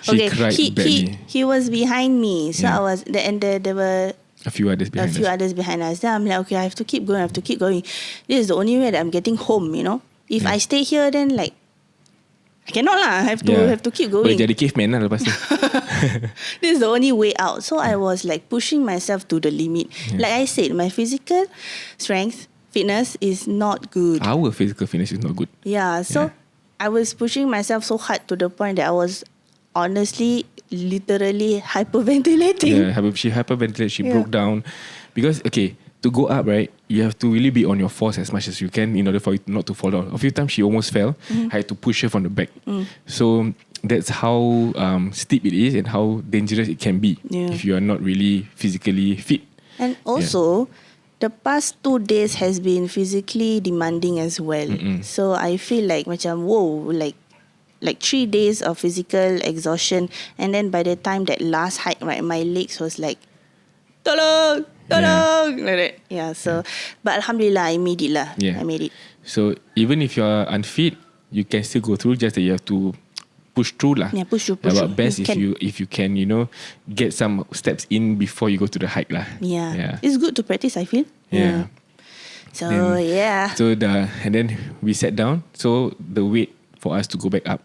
She cried badly. He was behind me, so I was, and there were a few others behind us. Then I'm like, okay, I have to keep going. This is the only way that I'm getting home, you know. If I stay here, then like I cannot lah. I have to keep going. Boleh jadi caveman lah lepas tu. This is the only way out. So I was like pushing myself to the limit. Like I said, my physical strength, fitness is not good. Our physical fitness is not good. Yeah, so I was pushing myself so hard to the point that I was honestly, literally hyperventilating. Yeah, she hyperventilated. She broke down because to go up, right, you have to really be on your force as much as you can in order for you not to fall down. A few times she almost fell. I had to push her from the back. So that's how steep it is and how dangerous it can be if you are not really physically fit. And also, the past 2 days has been physically demanding as well. So I feel like macam like 3 days of physical exhaustion, and then by the time that last hike, right, my legs was like, tolong, like that. Yeah. So, but alhamdulillah, I made it lah. I made it. So even if you are unfit, you can still go through. Just that you have to push through lah. Yeah, push through. But best if you can, you know, get some steps in before you go to the hike lah. Yeah. It's good to practice, I feel. Yeah. So So and then we sat down. So the wait for us to go back up.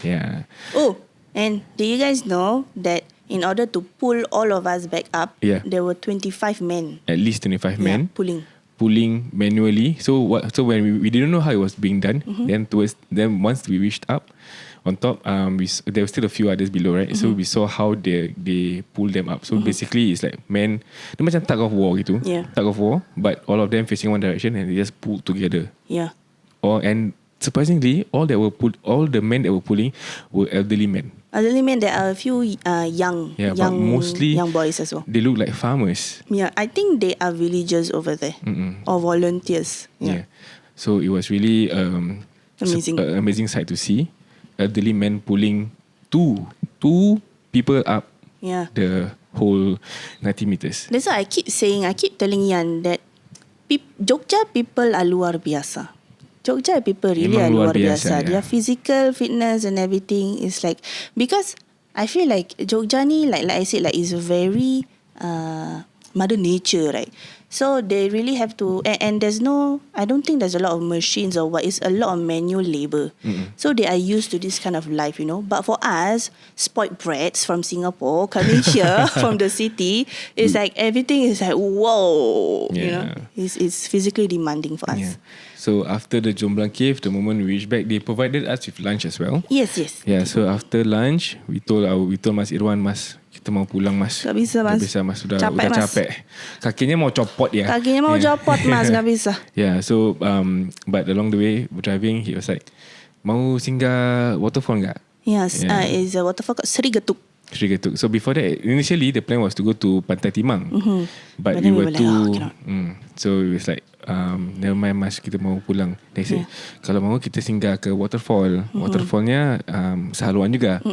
Yeah. Oh, and do you guys know that in order to pull all of us back up, there were 25 men. At least 25 men. Pulling manually. So when we didn't know how it was being done. Then once we reached up on top, there were still a few others below, right? So we saw how they pull them up. So basically it's like men, dia macam tug of war gitu. Tug of war, but all of them facing one direction and they just pull together. Yeah. And surprisingly, all the men that were pulling were elderly men. Elderly men, there are a few young but mostly young boys as well. They look like farmers. Yeah, I think they are villagers over there or volunteers. Yeah. So it was really Amazing. Amazing sight to see. Elderly men pulling two people up the whole 90 meters. That's why I keep telling Yan that Jogja people are luar biasa. Jogja people really are luar biasa. Their physical fitness and everything is like, because I feel like Jogja ni like I said, like is very mother nature, right? So they really have to, and there's no, I don't think there's a lot of machines or what. It's a lot of manual labor. So they are used to this kind of life, you know. But for us, spoiled brats from Singapore coming here from the city, it's like everything is like whoa, you know. It's physically demanding for us. So after the Jomblang Cave, the moment we reached back, they provided us with lunch as well. Yes. Yeah. So after lunch, we told Mas Irwan, Mas, kita mau pulang Mas. Tak bisa Mas. Tak bisa Mas, sudah Mas. capek. Kakinya mau copot ya. Kakinya mau copot Mas, tak bisa. Yeah. So but along the way driving, he was like, mau singgah waterfall enggak? Yes. It's a waterfall called Sri Kandi. So before that, initially the plan was to go to Pantai Timang, but we were too. So it was like, never mind Mas, kita mau pulang. They said, kalau mau kita singgah ke waterfall. Waterfallnya sehaluan juga,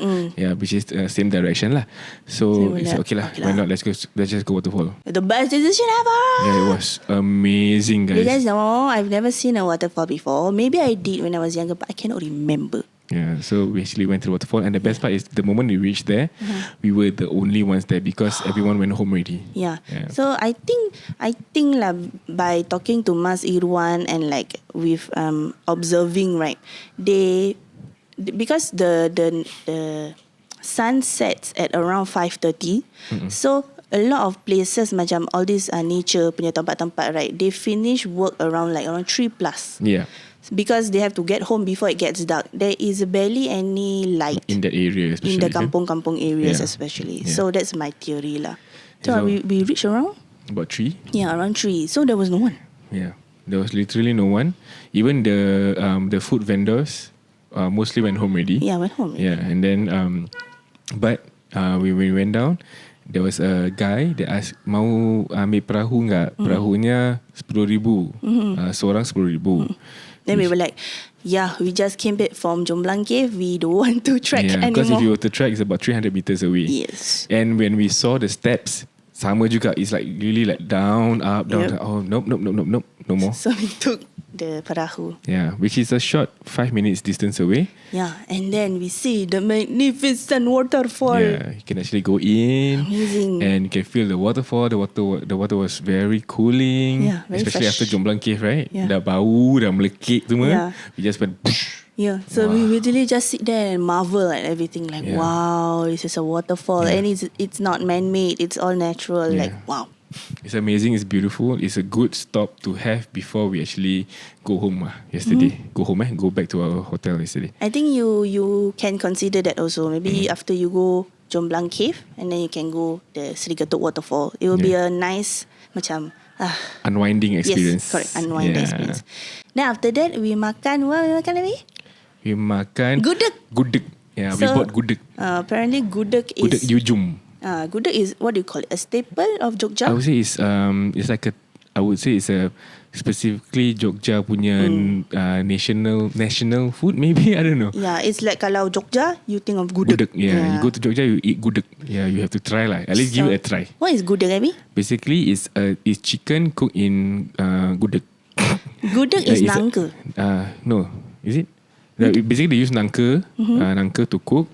which is same direction lah. So it's okay lah. Why not? Let's just go waterfall. The best decision ever. Yeah, it was amazing, guys. You guys know, I've never seen a waterfall before. Maybe I did when I was younger, but I cannot remember. Yeah, so we actually went to the waterfall, and the best part is the moment we reached there, we were the only ones there because everyone went home already. Yeah. So I think lah, by talking to Mas Irwan and like with observing, right, because the sun sets at around 5:30, so a lot of places macam all these nature punya tempat-tempat, right, they finish work around 3+. Yeah. Because they have to get home before it gets dark. There is barely any light in that area, especially in the kampung-kampung areas, especially. So that's my theory lah. So we reached around about 3. Yeah, around 3. So there was no one. Yeah, there was literally no one. Even the food vendors mostly went home already. Yeah, went home. Yeah, and then but when we went down, there was a guy that asked, mau ambil perahu enggak? Perahunya 10,000. Seorang 10,000. Then we were like, we just came back from Jomblang Cave. We don't want to trek anymore. Because if you were to trek, it's about 300 meters away. Yes. And when we saw the steps, sama juga, it's like really like down, up, down. Oh, nope, no more. So we took the perahu. Yeah, which is a short 5 minutes distance away. Yeah, and then we see the magnificent waterfall. Yeah, you can actually go in. Amazing. And you can feel the waterfall. The water was very cooling. Yeah, very especially fresh. After Jomblang Cave, right? Yeah. Dah bau, dah melekit semua. Yeah. We just went. Yeah, so we literally just sit there and marvel at everything. Like, wow, this is a waterfall, and it's not man-made. It's all natural. Like, wow. It's amazing. It's beautiful. It's a good stop to have before we actually go home yesterday. Go home, go back to our hotel yesterday. I think you can consider that also. Maybe after you go Jomblang Cave, and then you can go the Sri Kandi Waterfall. It will be a nice macam unwinding experience. Yes, correct. Unwinding experience. Then after that, we makan. What we makan lagi? We makan gudeg. Yeah, we bought gudeg. Apparently, gudeg is gudeg Yujum. Gudeg is, what do you call it? A staple of Jogja? I would say it's a specifically Jogja punya national food. Maybe, I don't know. Yeah, it's like kalau Jogja, you think of gudeg. Yeah, you go to Jogja, you eat gudeg. Yeah, you have to try lah. At least give it a try. What is gudeg, Abby? Basically, it's chicken cooked in gudeg. Gudeg is nangka. No, is it? Basically, they use nangka to cook,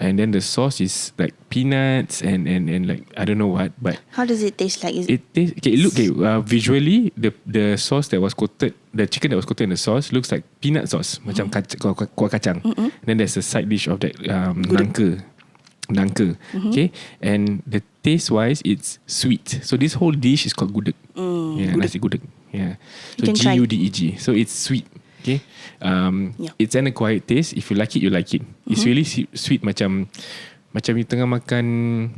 and then the sauce is like peanuts and like I don't know what. But how does it taste like? Visually, the sauce that was coated, the chicken that was coated in the sauce looks like peanut sauce, macam kuah kacang. Then there's a side dish of that nangka. Okay, and the taste wise, it's sweet. So this whole dish is called gudeg. Nasi gudeg. Yeah, so Gudeg. So it's sweet. Okay, it's an acquired taste. If you like it, you like it. It's really sweet, macam you tengah makan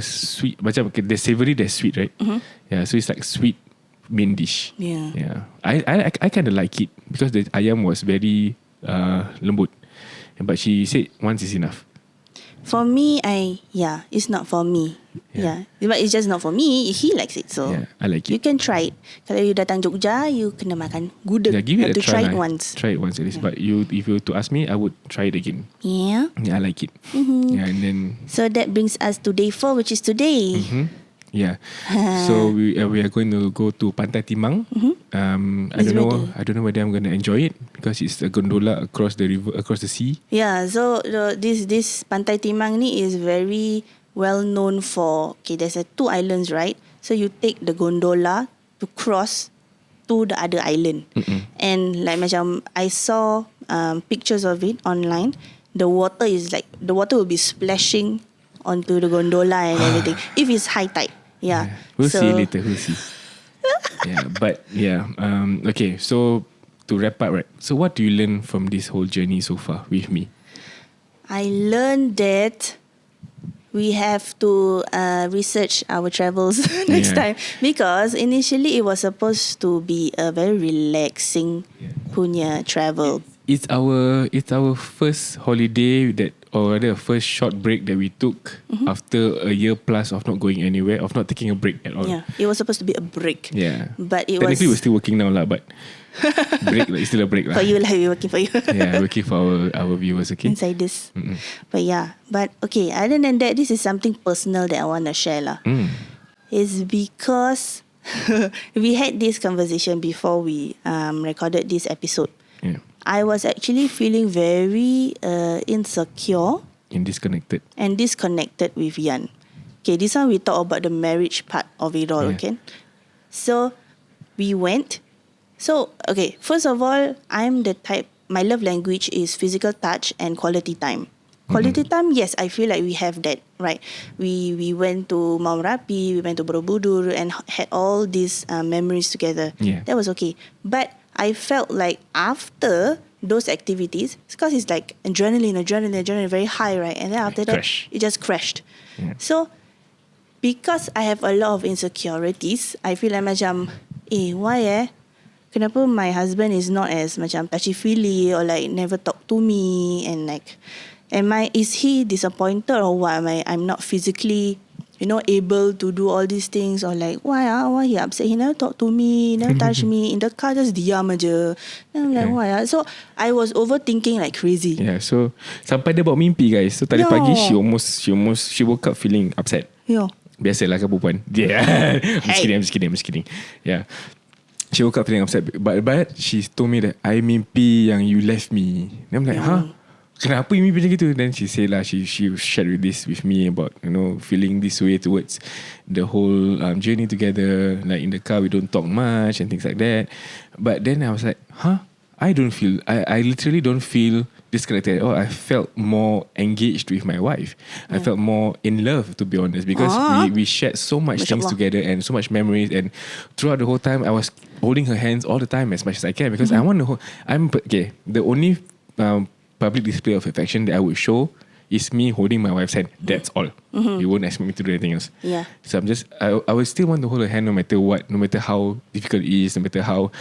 sweet, macam there's savory, there's sweet, right? Yeah, so it's like sweet main dish. Yeah. I kind of like it because the ayam was very lembut. But she said once is enough. For me, it's not for me. Yeah. But it's just not for me. He likes it, so I like it. You can try it. Kalau you datang Jogja, you kena makan gudeg. Give it a try. Try it once. Try it once at least. But if you were to ask me, I would try it again. Yeah. Yeah, I like it. Yeah, and then. So that brings us to day 4, which is today. Yeah. So we are going to go to Pantai Timang. I don't know whether I'm going to enjoy it because it's a gondola across the river, across the sea. Yeah. So this Pantai Timang ni is very well known for. Okay, there's 2 islands, right? So you take the gondola to cross to the other island, and like macam I saw pictures of it online. The water will be splashing onto the gondola and everything if it's high tide. Yeah. We'll see later. We'll see. Okay. So to wrap up, right? So what do you learn from this whole journey so far with me? I learned that we have to research our travels next time, because initially it was supposed to be a very relaxing punya travel. It's our first holiday or rather a first short break that we took after a year plus of not going anywhere, of not taking a break at all. Yeah, it was supposed to be a break. Yeah, but technically we're still working now lah, but break it's still a break lah. For you lah, we're working for you. Yeah, working for our viewers, okay. Inside this. But okay. Other than that, this is something personal that I want to share lah. It's because we had this conversation before we recorded this episode. Yeah. I was actually feeling very insecure and disconnected with Yan. Okay, this one we talk about the marriage part of it all, okay? So, we went. So, okay, first of all, I'm the type, my love language is physical touch and quality time. Quality time, yes, I feel like we have that, right? We went to Merapi, we went to Borobudur and had all these memories together. Yeah. That was okay. But I felt like after those activities, because it's like adrenaline very high, right? And then after that, it just crashed. Yeah. So, because I have a lot of insecurities, I feel like macam, why kenapa my husband is not as macam touchy-feely or like never talk to me, and like, is he disappointed or what? I'm not physically, able to do all these things, or like why he upset? He never talk to me, never touch me in the car, just diam aja. And I'm like why? So I was overthinking like crazy. Yeah. So sampai dia bawa mimpi, guys. So tadi pagi she woke up feeling upset. Yeah. Biasalah kan perempuan. Yeah. I'm just kidding. Yeah. She woke up feeling upset, but she told me that I mimpi yang you left me. Then I'm like, kenapa you mimpi macam gitu? Then she say lah, she shared this with me about feeling this way towards the whole journey together. Like in the car we don't talk much and things like that. But then I was like, I literally don't feel disconnected at all. I felt more engaged with my wife. I felt more in love, to be honest, because we shared so much things together and so much memories, and throughout the whole time I was holding her hands all the time as much as I can, because I want to the only public display of affection that I would show is me holding my wife's hand. That's all. You won't expect me to do anything else. Yeah. So I would still want to hold her hand no matter what, no matter how difficult it is, no matter how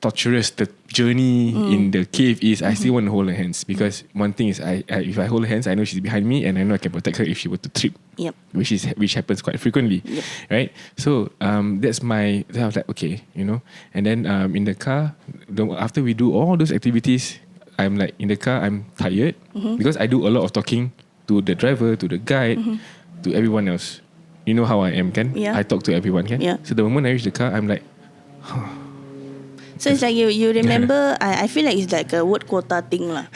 torturous the journey in the cave is. I still want to hold her hands, because one thing is if I hold her hands, I know she's behind me and I know I can protect her if she were to trip. Yep. Which happens quite frequently. Yep. Right? So then I was like, okay, and then in the car, after we do all those activities, I'm like in the car, I'm tired because I do a lot of talking to the driver, to the guide, to everyone else. You know how I am, kan? Yeah. I talk to everyone, kan? Yeah. So the moment I reach the car, I'm like, So it's like you remember, I feel like it's like a word quota thing lah.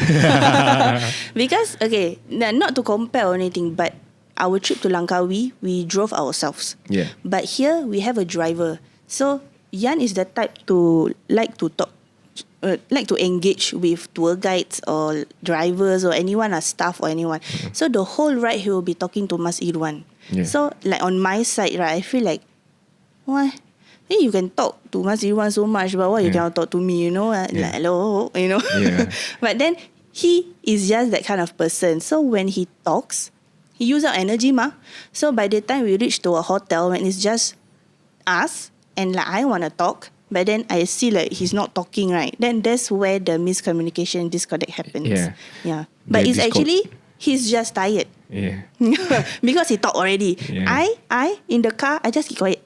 Because, okay, not to compare or anything, but our trip to Langkawi, we drove ourselves. Yeah. But here, we have a driver. So, Yan is the type to like to talk, like to engage with tour guides or drivers or anyone, or staff or anyone. So, the whole ride, he will be talking to Mas Irwan. Yeah. So, like on my side, right, I feel like, why? Hey, you can talk to Mas Irwan so much, but why you cannot talk to me, Like, hello, Yeah. But then, he is just that kind of person. So, when he talks, he uses our energy, ma. So, by the time we reach to a hotel, when it's just us, and like I want to talk, but then I see like he's not talking right. Then that's where the miscommunication, disconnect happens. Yeah. But it's actually he's just tired. Yeah. Because he talked already. Yeah. I in the car, I just keep quiet.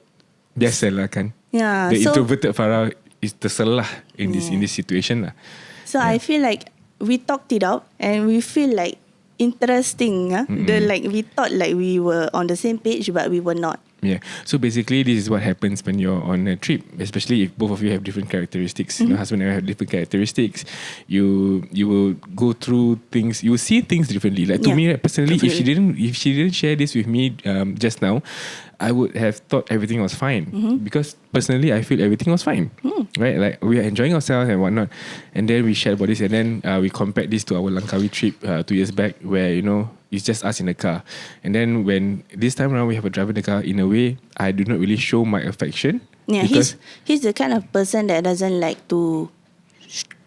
Biasalah kan. Yeah. The introverted Farah is terselah in this situation lah. So I feel like we talked it out and we feel like interesting. We thought like we were on the same page, but we were not. Yeah. So basically, this is what happens when you're on a trip, especially if both of you have different characteristics. You know, husband and wife have different characteristics. You will go through things. You will see things differently. Like to me personally, definitely. if she didn't share this with me just now, I would have thought everything was fine because personally I feel everything was fine, right? Like we are enjoying ourselves and whatnot, and then we shared about this, and then we compared this to our Langkawi trip 2 years back, where it's just us in the car, and then when this time around we have a driver in the car. In a way, I do not really show my affection. Yeah, he's the kind of person that doesn't like to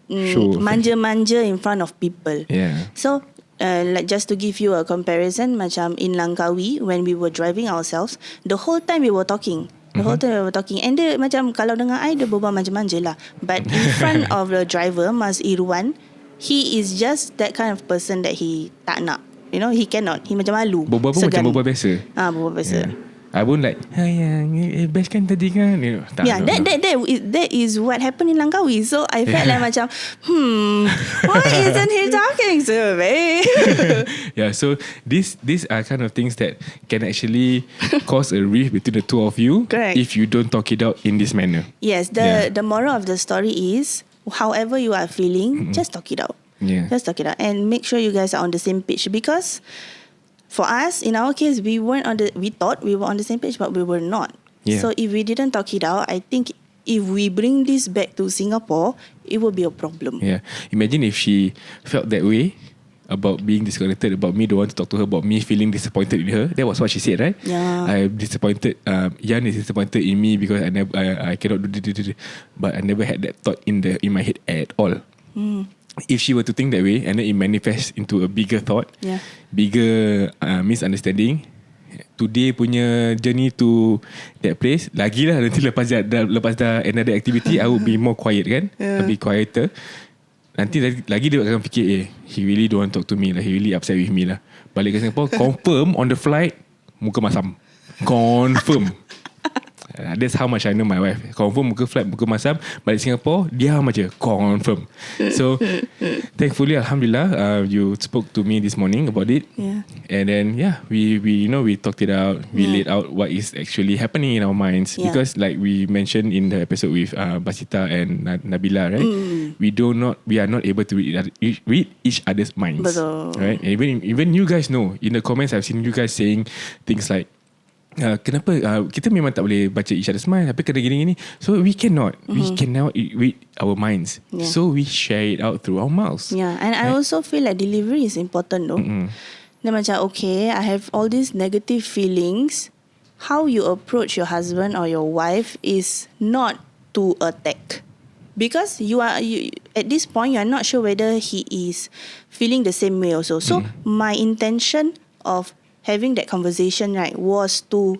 show manja in front of people. Yeah. So. Like just to give you a comparison, macam in Langkawi when we were driving ourselves, the whole time we were talking. And dia macam kalau dengar I, dia berbual manja-manja lah. But in front of the driver, Mas Irwan, he is just that kind of person that he tak nak. He cannot. He macam malu. Berbual pun macam berbual biasa. Berbual biasa. Yeah. I won't like, best kan tadi kan. That is what happened in Langkawi. So I felt like macam, why isn't he talking to me? Yeah, so these are kind of things that can actually cause a rift between the two of you. Correct. If you don't talk it out in this manner. Yes, the moral of the story is, however you are feeling, just talk it out. Yeah. Just talk it out and make sure you guys are on the same page, because for us, in our case, we thought we were on the same page, but we were not. Yeah. So if we didn't talk it out, I think if we bring this back to Singapore, it will be a problem. Yeah. Imagine if she felt that way about being disconnected, about me don't want to talk to her, about me feeling disappointed in her. That was what she said, right? Yeah. I'm disappointed. Yan is disappointed in me because I cannot do this. But I never had that thought in my head at all. If she were to think that way and then it manifests into a bigger thought, bigger misunderstanding, today punya journey to that place, lagilah nanti lepas dah another activity, I would be more quiet kan, I'll be quieter. Nanti lagi dia akan fikir, he really don't want to talk to me lah, he really upset with me lah. Balik ke Singapore, confirm on the flight muka masam, confirm. That's how much I know my wife. Confirm muka masam. Balik Singapore, diam aja, confirm. So thankfully, alhamdulillah, you spoke to me this morning about it. Yeah. And then we talked it out. We laid out what is actually happening in our minds. Yeah. Because like we mentioned in the episode with Basita and Nabila, right? We are not able to read each other's minds. Betul. Right? And even you guys know, in the comments I've seen you guys saying things like, kenapa kita memang tak boleh baca each other's mind, tapi kena gini-gini. So we cannot read our minds. So we share it out through our mouths. Yeah, and I also feel like delivery is important though. Then macam, okay, I have all these negative feelings. How you approach your husband or your wife is not to attack. Because you at this point, you are not sure whether he is feeling the same way also. So my intention of having that conversation, right, was to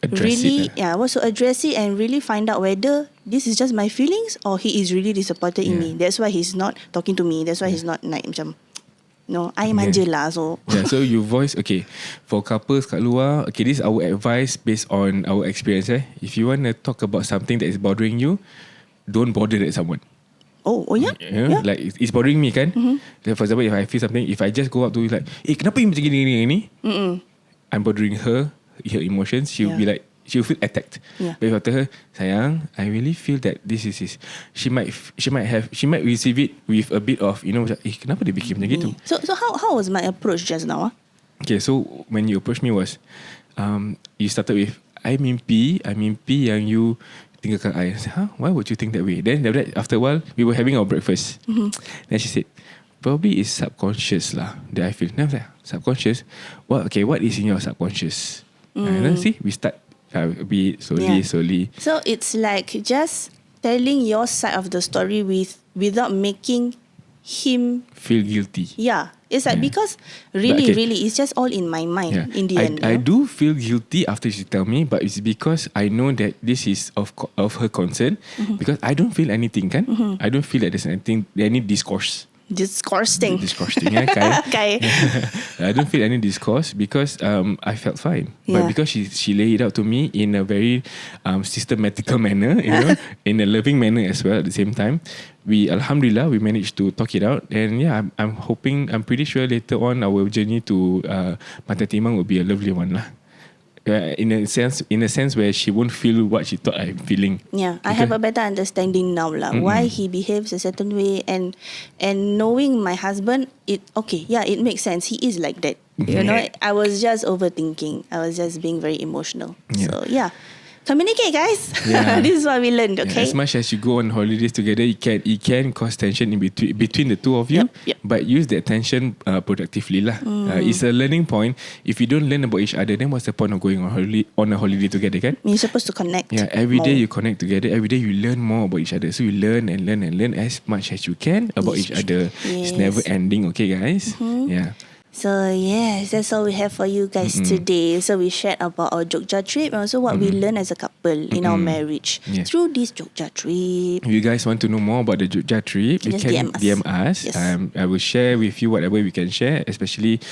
address it and really find out whether this is just my feelings or he is really disappointed in me. That's why he's not talking to me. That's why he's not like macam, I manja lah. So so you voice, okay, for couples kat luar, okay, this is our advice based on our experience. If you want to talk about something that is bothering you, don't bother that someone. Oh yeah? Like it's bothering me kan. Like, for example, if I feel something, if I just go up to you like, kenapa you macam gini? I'm bothering her emotions. She'll be like, she'll feel attacked. But if I tell her, sayang, I really feel that this is she might receive it with a bit of kenapa dia bikin macam gitu. So how was my approach just now? Okay, so when you approached me was you started with, I mimpi yang you tinggalkan I. I said, why would you think that way? Then after a while, we were having our breakfast. Then she said, probably it's subconscious lah that I feel. Then I was like, subconscious? What is in your subconscious? And then see, we start a bit slowly. So it's like just telling your side of the story without making him feel guilty. Yeah, it's like because really, it's just all in my mind in the end. I do feel guilty after she tell me, but it's because I know that this is of her concern, because I don't feel anything, kan? I don't feel that there's any discourse. Discoursing. Kai. I don't feel any discourse because I felt fine. But because she laid it out to me in a very systematical manner, in a loving manner as well at the same time. Alhamdulillah, we managed to talk it out. And I'm pretty sure later on our journey to Pantai Timang will be a lovely one lah. In a sense where she won't feel what she thought I'm feeling. Yeah, I have a better understanding now lah. Why he behaves a certain way, and knowing my husband, it makes sense. He is like that. You know, I was just overthinking. I was just being very emotional. So communicate, guys. This is what we learned. Okay. As much as you go on holidays together, it can cause tension in between the two of you. But use that tension productively lah. It's a learning point. If you don't learn about each other, then what's the point of going on a holiday together, kan? You're supposed to connect. Yeah, every day you connect together. Every day you learn more about each other. So you learn and learn and learn as much as you can about each other. It's never ending. Okay, guys. Yeah. So yes, that's all we have for you guys today. So we shared about our Jogja trip and also what we learned as a couple in our marriage through this Jogja trip. If you guys want to know more about the Jogja trip, you can DM us. Yes. I will share with you whatever we can share, especially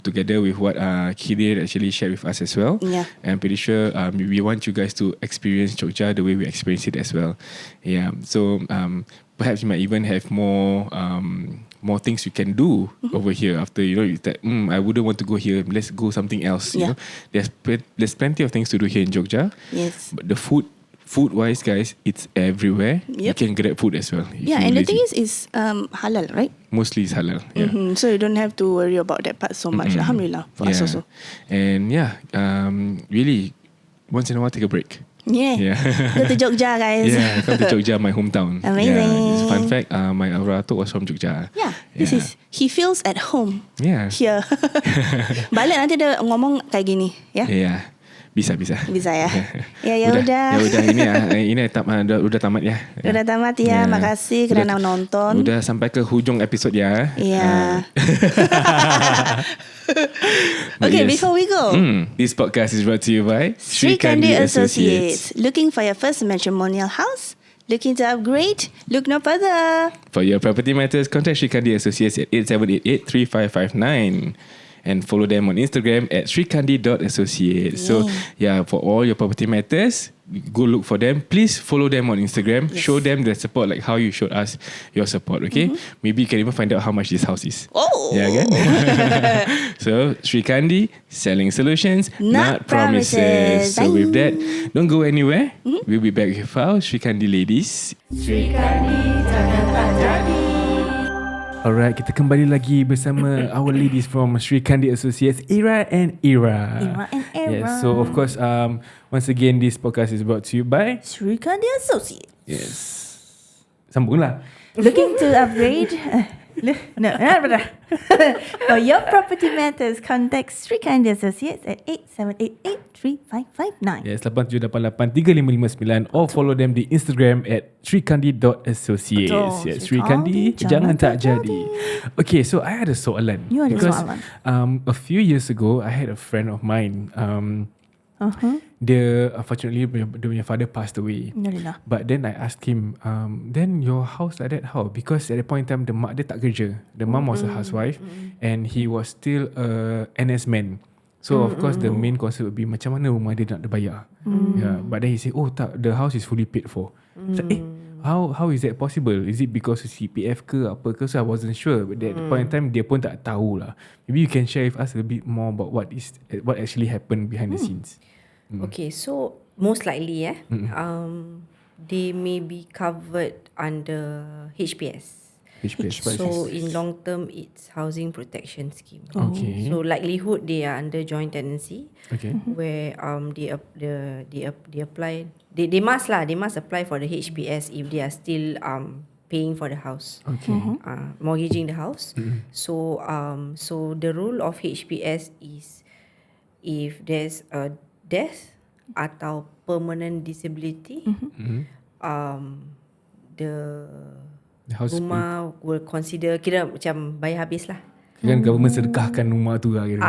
together with what Kidir actually shared with us as well. Yeah. I'm pretty sure we want you guys to experience Jogja the way we experience it as well. Yeah. So perhaps you might even have more things you can do over here after I wouldn't want to go here, let's go something else. You know, there's plenty of things to do here in Jogja. Yes. But the food wise, guys, it's everywhere. You can grab food as well. And the thing is halal, right? Mostly it's halal. So you don't have to worry about that part so much. Alhamdulillah for us also. And really once in a while take a break. Go to Jogja, guys. Come to Jogja, my hometown. Amazing. Fun fact, my Aurato was from Jogja. He feels at home. Here. Balik nanti dia ngomong kayak gini, Bisa ya. Ya udah. Ini udah tamat ya. Udah tamat ya. Makasih kerana nonton. Udah sampai ke hujung episod ya. Okay, before we go, this podcast is brought to you by Sri Kandi Associates. Looking for your first matrimonial house? Looking to upgrade? Look no further. For your property matters, contact Sri Kandi Associates at 8788-3559 and follow them on Instagram at srikandi.associates. So for all your property matters, go look for them. Please follow them on Instagram. Show them the support like how you showed us your support. Okay, maybe you can even find out how much this house is. Kan? So Sri Kandi, selling solutions, not promises. So with that, don't go anywhere. We'll be back with our Sri Kandi ladies. Sri Kandi jangan tak jadi. Alright, kita kembali lagi bersama our ladies from Sri Kandi Associates, Ira and Ira. Yes, so of course, once again, this podcast is brought to you by Sri Kandi Associates. Yes. Sambunglah. Looking to upgrade? For your property matters, contact Sri Kandi Associates at 8788-3559. Yes, 8788-3559 or follow them di Instagram at srikandi.associates. Yes, Sri Kandi jangan tak jadi. Okay, so I had a soalan. You ada soalan? A few years ago, I had a friend of mine. Dia unfortunately dia punya father passed away. But then I asked him, then your house like that how? Because at that point in time the mak dia tak kerja. The mum was a housewife and he was still a NS man. So of course the main concern would be macam mana rumah dia nak dibayar. But then he said, oh tak, the house is fully paid for. So, how is that possible? Is it because of CPF ke apa ke? So I wasn't sure. But at that point in time dia pun tak tahu lah. Maybe you can share with us a bit more about what actually happened behind the scenes. Okay, so most likely they may be covered under HPS. So in long term, it's housing protection scheme. Okay. So likelihood they are under joint tenancy. Okay. Where they apply. They must apply for the HPS if they are still paying for the house. Okay. Mortgaging the house. So the rule of HPS is if there's a death atau permanent disability, rumah will consider, kira macam bayar habis lah. Kan government sedekahkan rumah tu lah kira.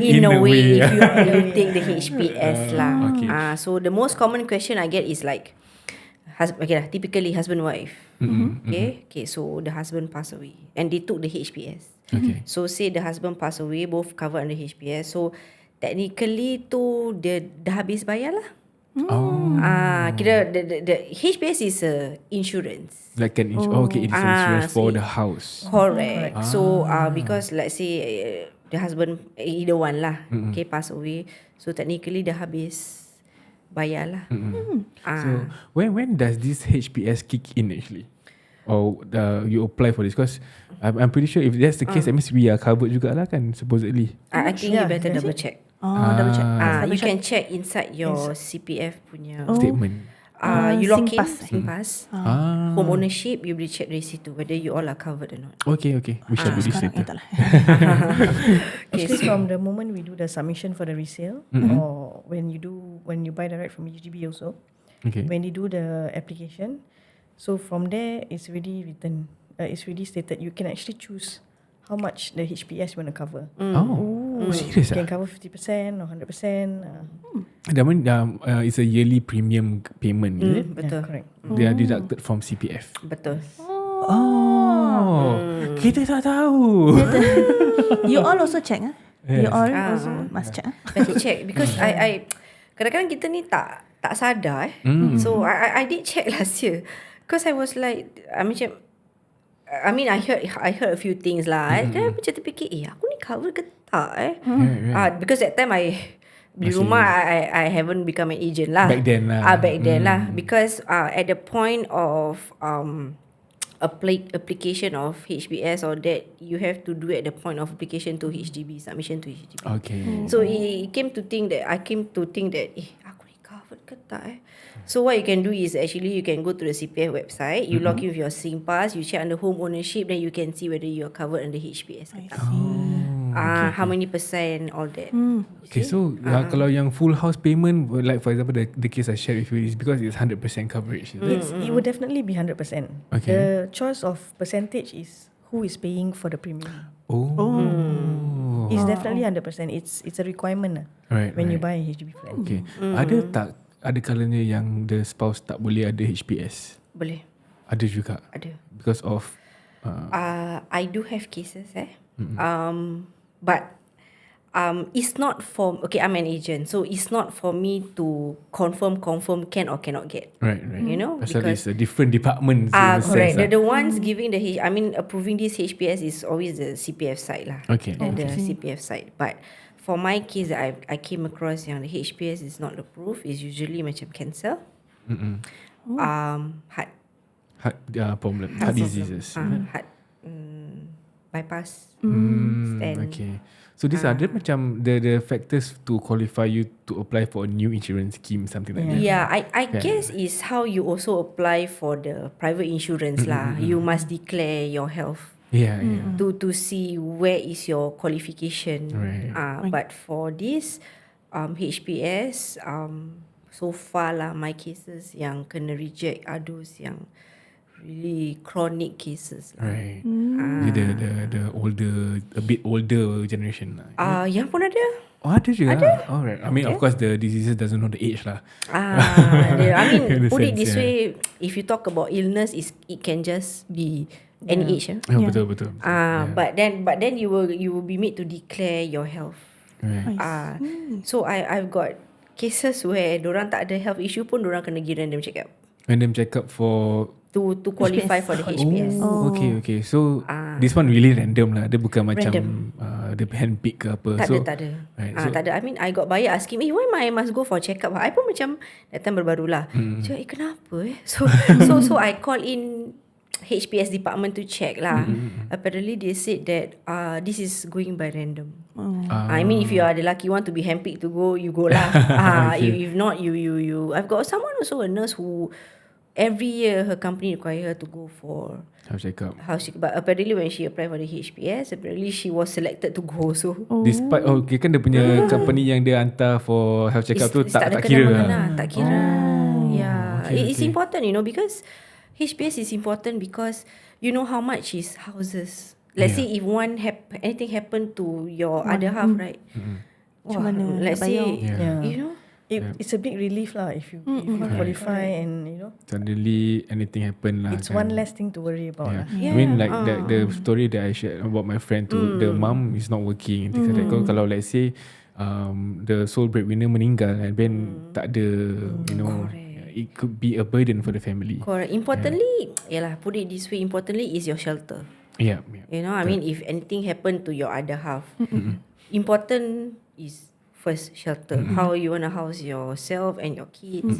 In a way, if you take the HPS lah. Okay. So the most common question I get is like, typically husband wife. Okay, so the husband passed away and they took the HPS. Okay. So say the husband passed away, both covered under HPS. So technically tu dia dah habis bayar lah. Kira the HPS is a insurance. Like an okay, it is insurance for the house. Correct. So because let's say the husband, either one lah, okay, pass away. So technically dah habis bayar lah. So when does this HPS kick in actually? Or you apply for this? Because I'm pretty sure if that's the case, that means we are covered jugalah kan, supposedly. I think you better double check. Double check. You can check inside your CPF punya statement. You log in SingPass. SingPass. Home ownership, you boleh check dari situ whether you all are covered or not. Okay. We shall do this later. Actually, from the moment we do the submission for the resale, or when you buy direct from HDB also, when you do the application, so from there it's already written, it's already stated you can actually choose how much the HPS you want to cover. Serious? You can cover 50% or 100%. That mean it's a yearly premium payment, is it? Betul. Yeah, correct. They are deducted from CPF. Betul. Kita tak tahu. You all also check, You Yes. all also must check. Better check because I kadang-kadang kita ni tak sadar So I did check last year because I was like I heard a few things lah. Kan macam terfikir aku ni cover ke tak because that time di rumah I haven't become an agent lah. Back then lah. Because at the point of application of HBS or that, you have to do at the point of application to HDB, submission to HDB. Okay. So I came to think that aku ni covered ke tak So what you can do is actually you can go to the CPF website, you log in with your SingPass, you check under home ownership, then you can see whether you are covered under HPS ke tak. How many percent, all that. Okay, so kalau yang full house payment, like for example the case I shared with you is because it's 100% coverage. It would definitely be 100%. Okay. The choice of percentage is who is paying for the premium. It's definitely 100%. It's a requirement when you buy a HDB flat. Okay. Ada kalanya yang the spouse tak boleh ada HPS? Boleh. Ada juga? Ada. Because of I do have cases but it's not for, okay, I'm an agent, so it's not for me to confirm can or cannot get. Right. You know, Pasal because it's a different department. Correct. The ones giving approving this HPS is always the CPF side lah. Okay. The CPF side. But for my case that I came across yang the HPS is not approved, is usually macam cancer, heart problem, heart diseases. heart bypass, stand. Okay. So these are macam the factors to qualify you to apply for a new insurance scheme, something like that. Yeah, I guess is how you also apply for the private insurance lah. You must declare your health. Yeah. To see where is your qualification. Right. But for this HPS, so far lah my cases yang kena reject are those yang really chronic cases lah. Right. The older, a bit older generation lah. Yang pun ada. Ada juga. Alright. I mean, of course, the diseases doesn't know the age lah. I mean, In a put it sense, this way, if you talk about illness, it can just be any age. Betul. But then you will be made to declare your health. Right. So I've got cases where dorang tak ada health issue pun dorang kena pergi random check up. Random check up for to qualify for the HPS. Okay. So this one really random lah. Dia bukan macam dia handpick ke apa. Tak ada. Right, Tak ada. I mean, I got buyer asking me, why I must go for check up? I pun macam that time baru-baru lah. Cakap, kenapa So I call in HPS department to check lah. Apparently they said that this is going by random. I mean, if you are the lucky one to be handpicked to go, you go lah. If not, you. I've got someone also, a nurse who every year her company require her to go for house check up. But apparently when she applied for the HPS, apparently she was selected to go. So despite kan dia punya company yang dia hantar for health check up tu tak kira lah. Tak kira. Yeah, it's important, because HPS is important because you know how much is houses. Let's say if anything happen to your other half, right? Macam mana Let's nak say bayar? you know. It's a big relief lah if you qualify and you know suddenly anything happen lah. it's one less thing to worry about lah. I mean like the story that I shared about my friend too, the mum is not working and things like that. Kalau let's say the sole breadwinner meninggal and then tak ada, you know, it could be a burden for the family. Correct. Importantly, put it this way, importantly is your shelter. Yeah. You know, I mean, if anything happen to your other half, important is first shelter. How you want to house yourself and your kids.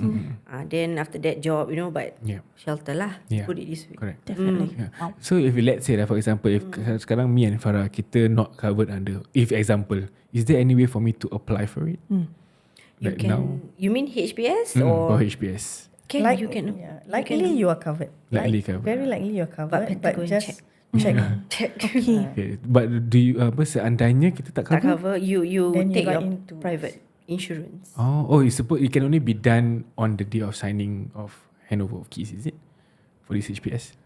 Then after that job, you know, but shelter lah. Put it this way. Correct. Definitely. So if let's say for example, if sekarang me and Farah kita not covered under, if example, is there any way for me to apply for it? You can. You mean HPS or HPS? You can. Likely you are covered. Likely covered. Very likely you are covered. But just check. Okay. But do you seandainya kita tak Tak cover? cover. You Then you take write your into private insurance. It's suppose it can only be done on the day of signing of handover of keys, is it? For this HPS?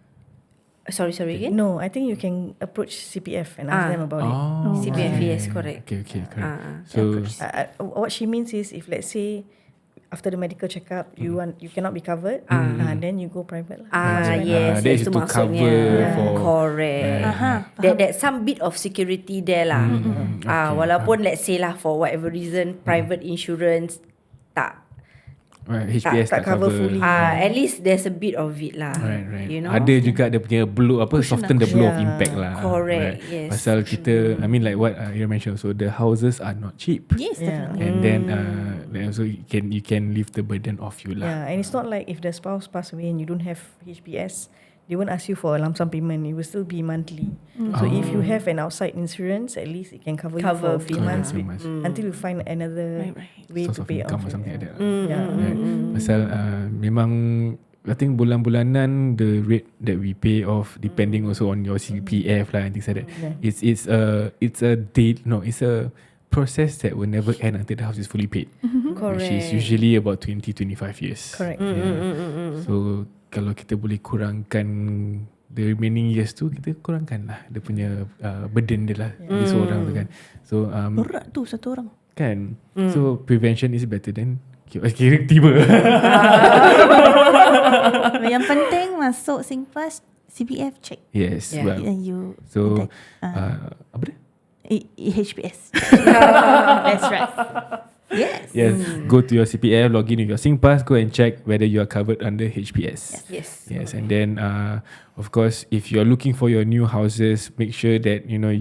Sorry again. No, I think you can approach CPF and ask them about it. CPF, yes, correct. Okay, correct. So What she means is if let's say after the medical checkup you cannot be covered, then you go private lah. Yes, that is itu to maksudnya. cover for Correct. That some bit of security there lah. Walaupun let's say lah for whatever reason private insurance tak HPS tak cover fully. at least there's a bit of it lah. Right. You know. Ada juga dia punya blow soften the blow of impact lah. Correct. Yes. Pasal kita, I mean like what you mentioned, so the houses are not cheap. Yes, definitely. And then also you can lift the burden off you lah. Yeah, and it's not like if the spouse pass away and you don't have HPS, they won't ask you for a lump sum payment. It will still be monthly. So if you have an outside insurance, at least it can cover you for a few months until you find another way source to of pay income off. or something like that. Yeah. Pasal memang I think bulan-bulanan the rate that we pay off depending also on your CPF lah and things like that. It's a process that will never end until the house is fully paid. Correct. Which is usually about 20-25 years. Correct. So kalau kita boleh kurangkan the remaining years tu, kita kurangkan lah dia punya burden dia lah dia seorang tu kan. So Berat tu satu orang. kan. So prevention is better than kira tiba. Yang penting masuk SingPass, CPF check. Yes. Yeah. Well, And you so apa dia? HPS. That's right. Yes. Go to your CPF, log in with your SingPass, go and check whether you are covered under HPS. Yes. And then of course if you are looking for your new houses, make sure that you know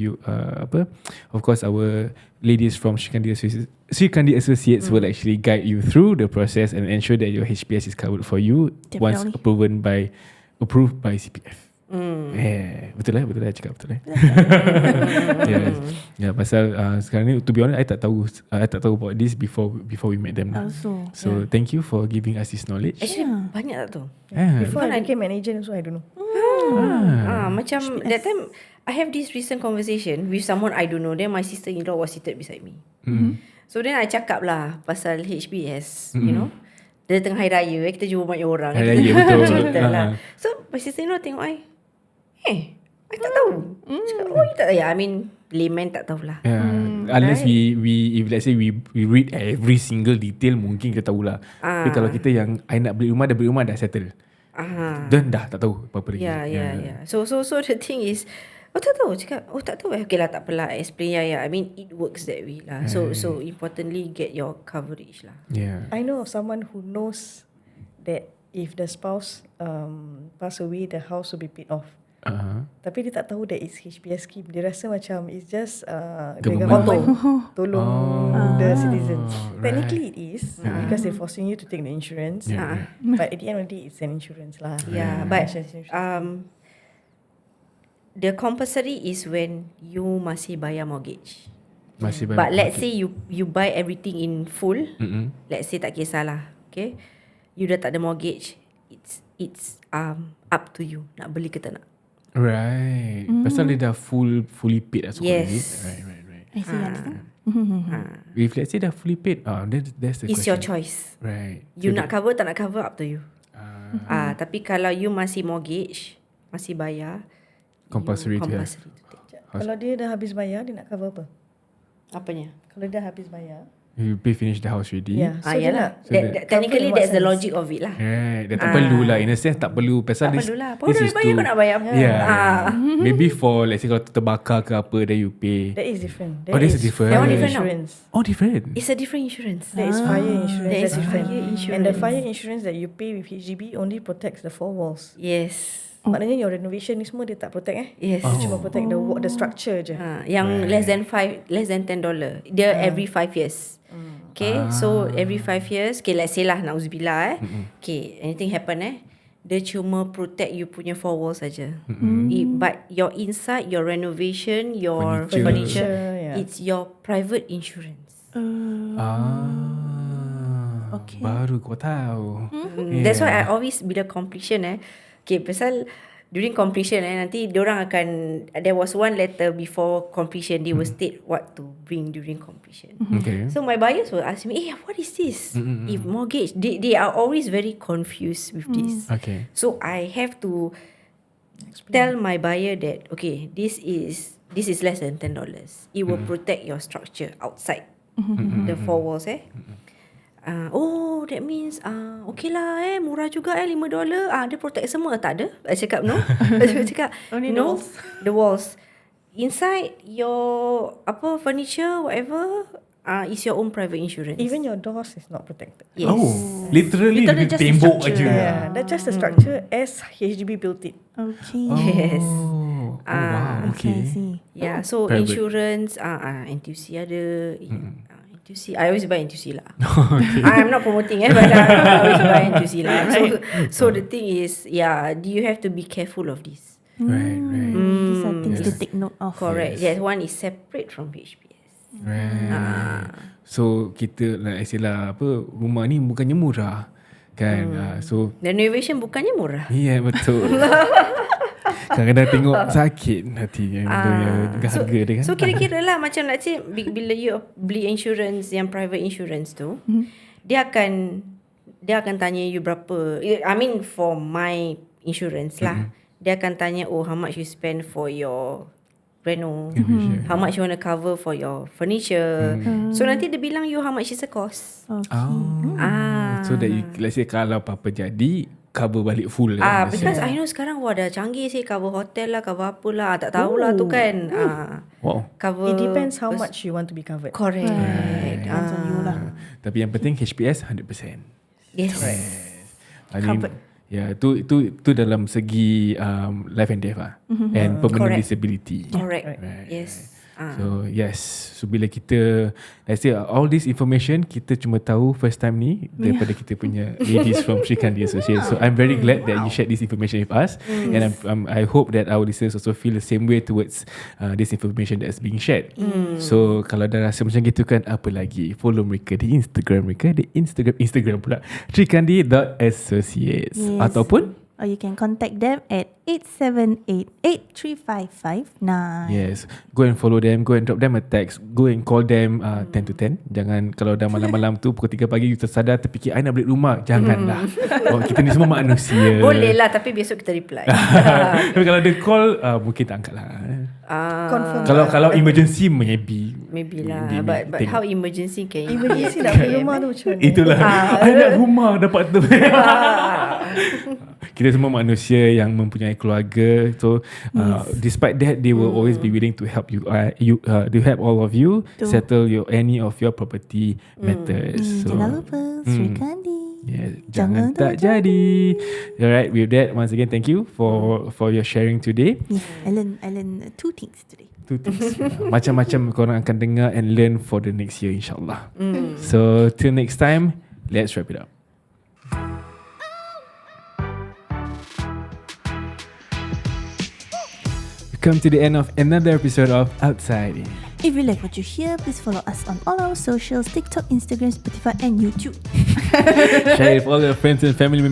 of course our ladies from Sri Kandi Associates will actually guide you through the process and ensure that your HPS is covered for you. Once approved by CPF. Betul lah cakap betul. Yes. Pasal sekarang ni to be honest I tak tahu about this before we met them. So thank you for giving us this knowledge. Actually banyak tak tu. Before I became an agent also I don't know. Macam that time I have this recent conversation with someone I don't know. Then my sister-in-law was seated beside me. So then I cakap lah pasal HPS, you know. Dia tengah hari raya, kita jumpa banyak orang. Hari raya betul. Cerita lah. So my sister-in-law tengok I tak tahu. Cakap, you tak tahu. I mean layman tak tahulah. Unless we if let's say we read every single detail, mungkin kita tahulah. Tapi kalau kita yang I nak beli rumah dah settle. Dan dah tak tahu apa-apa lagi. Yeah. So the thing is, tak tahu. Cakap, tak tahu. Okay lah, tak apalah. Explain I mean it works that way lah. So importantly get your coverage lah. I know of someone who knows that if the spouse pass away, the house will be paid off. Tapi dia tak tahu that it's HPS scheme. Dia rasa macam it's just the government tolong the citizens. Technically it is because they're forcing you to take the insurance. But at the end of the day, it's an insurance lah. But the compulsory is when you masih bayar mortgage. But let's say you buy everything in full. Let's say tak kisahlah, okay? You dah tak ada mortgage. It's up to you nak beli ke tak nak. Right. Pasal dia dah fully paid as well. Yes. Right. I see, understand. If let's say dah fully paid, that's the It's question. your choice. Right. You nak cover tak nak cover, up to you. Tapi kalau you masih mortgage, masih bayar, compulsory to to take. Kalau dia dah habis bayar, dia nak cover apa? Apanya? Kalau dia dah habis bayar, you pay finish the house already. yeah. So dia nak Technically cover in what that's the sense? logic of it lah. Dia tak perlu lah. In a sense tak perlu. Pasal Tak perlulah. Pun dah bayar kau nak bayar apa? Maybe for let's say kalau terbakar ke apa, then you pay. That is different. There's a different. That one different now. insurance. Oh, different. It's a different insurance. There is fire insurance. There is That's different. fire insurance. And the fire insurance that you pay with HDB only protects the 4 walls. Yes. Maknanya your renovation ni semua dia tak protect Yes. Dia cuma protect the structure je. Yang less than $10. Dia every 5 years. Okay, so every 5 years, okay, let's say lah, na'udzubillah okay, anything happen dia cuma protect you punya 4 walls saja. But your inside, your renovation, your furniture it's your private insurance. Okay. Baru kau tahu. That's why I always bila completion okay, pasal during completion nanti diorang akan, there was one letter before completion, they will state what to bring during completion. Okay. So my buyers will ask me, what is this? If mortgage, they are always very confused with this. Okay. So I have to tell my buyer that okay, this is less than $10. It will protect your structure outside the 4 walls. That means okay lah murah juga $5. Dia protect semua. Tak ada. I cakap no. I cakap Only no. the walls. The walls inside your furniture whatever is your own private insurance. Even your doors is not protected. Yes. Literally Literally just the tembok structure. aja. Yeah, that's just the structure as HDB built it. Okay. Yes. Wow. Okay. I see. Yeah. So Private. insurance NTUC ada. NTUC. I always buy NTUC lah. I'm not promoting but I always buy NTUC lah. So the thing is, you have to be careful of this. Right. These are things to take note of. Correct. Yes, one is separate from HPS. Right. So kita like I say lah, rumah ni bukannya murah kan. So Renovation bukannya murah. yeah, betul. Kadang-kadang tengok sakit hati harga dia kan. So kira-kira lah macam nak cakap bila you beli insurance yang private insurance tu, dia akan tanya you berapa. I mean for my insurance lah, dia akan tanya how much you spend for your reno, how much you want to cover for your furniture. So nanti dia bilang you how much is the cost. So that you, let's say kalau apa-apa jadi cover balik full Because I know sekarang dah canggih sih, cover hotel lah, cover apa lah, tak tahulah tu kan. Wow. Cover. It depends how much you want to be covered. Correct. Depends on you lah. Tapi yang penting HPS 100%. Yes. Covered. Ya, itu dalam segi life and death and permanent Correct. disability. Correct. Right. Yes. So yes, so bila kita let's say all this information kita cuma tahu first time ni daripada kita punya ladies from Sri Kandi Associates. So I'm very glad that you shared this information with us, and I hope that our listeners also feel the same way towards this information that's being shared. So kalau dah rasa macam gitu kan, apa lagi, follow mereka di Instagram mereka, di Instagram pula srikandi.associates, ataupun or you can contact them at 87883559. Yes, go and follow them, go and drop them a text, go and call them 10 to 10. Jangan kalau dah malam-malam tu pukul 3 pagi you tersadar terfikir I nak balik rumah, janganlah. Kita ni semua manusia. Boleh lah, tapi besok kita reply. Tapi kalau dia call mungkin tak angkat lah. Confirm. Kalau emergency maybe lah. But how emergency can you Emergency nak beli rumah tu macam mana? Itulah. I nak rumah dapat tu. Kita semua manusia yang mempunyai keluarga. So despite that, they will always be willing to help you. To help all of you settle any of your property matters. So, Jangan lupa Sri Kandi. Yeah, jangan tak jadi. Alright, with that, once again, thank you for your sharing today. Yeah, I learned 2 things today. 2 things. Macam-macam korang akan dengar and learn for the next year, insyaAllah. So till next time, let's wrap it up. Come to the end of another episode of OUTSIDEIN. If you like what you hear, please follow us on all our socials, TikTok, Instagram, Spotify and YouTube. Share it with all your friends and family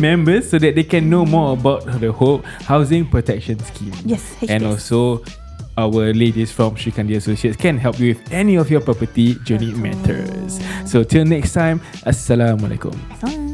members so that they can know more about the whole housing protection scheme. Yes, HPS. And also our ladies from Sri Kandi Associates can help you with any of your property journey matters. So till next time, Assalamualaikum. Bye.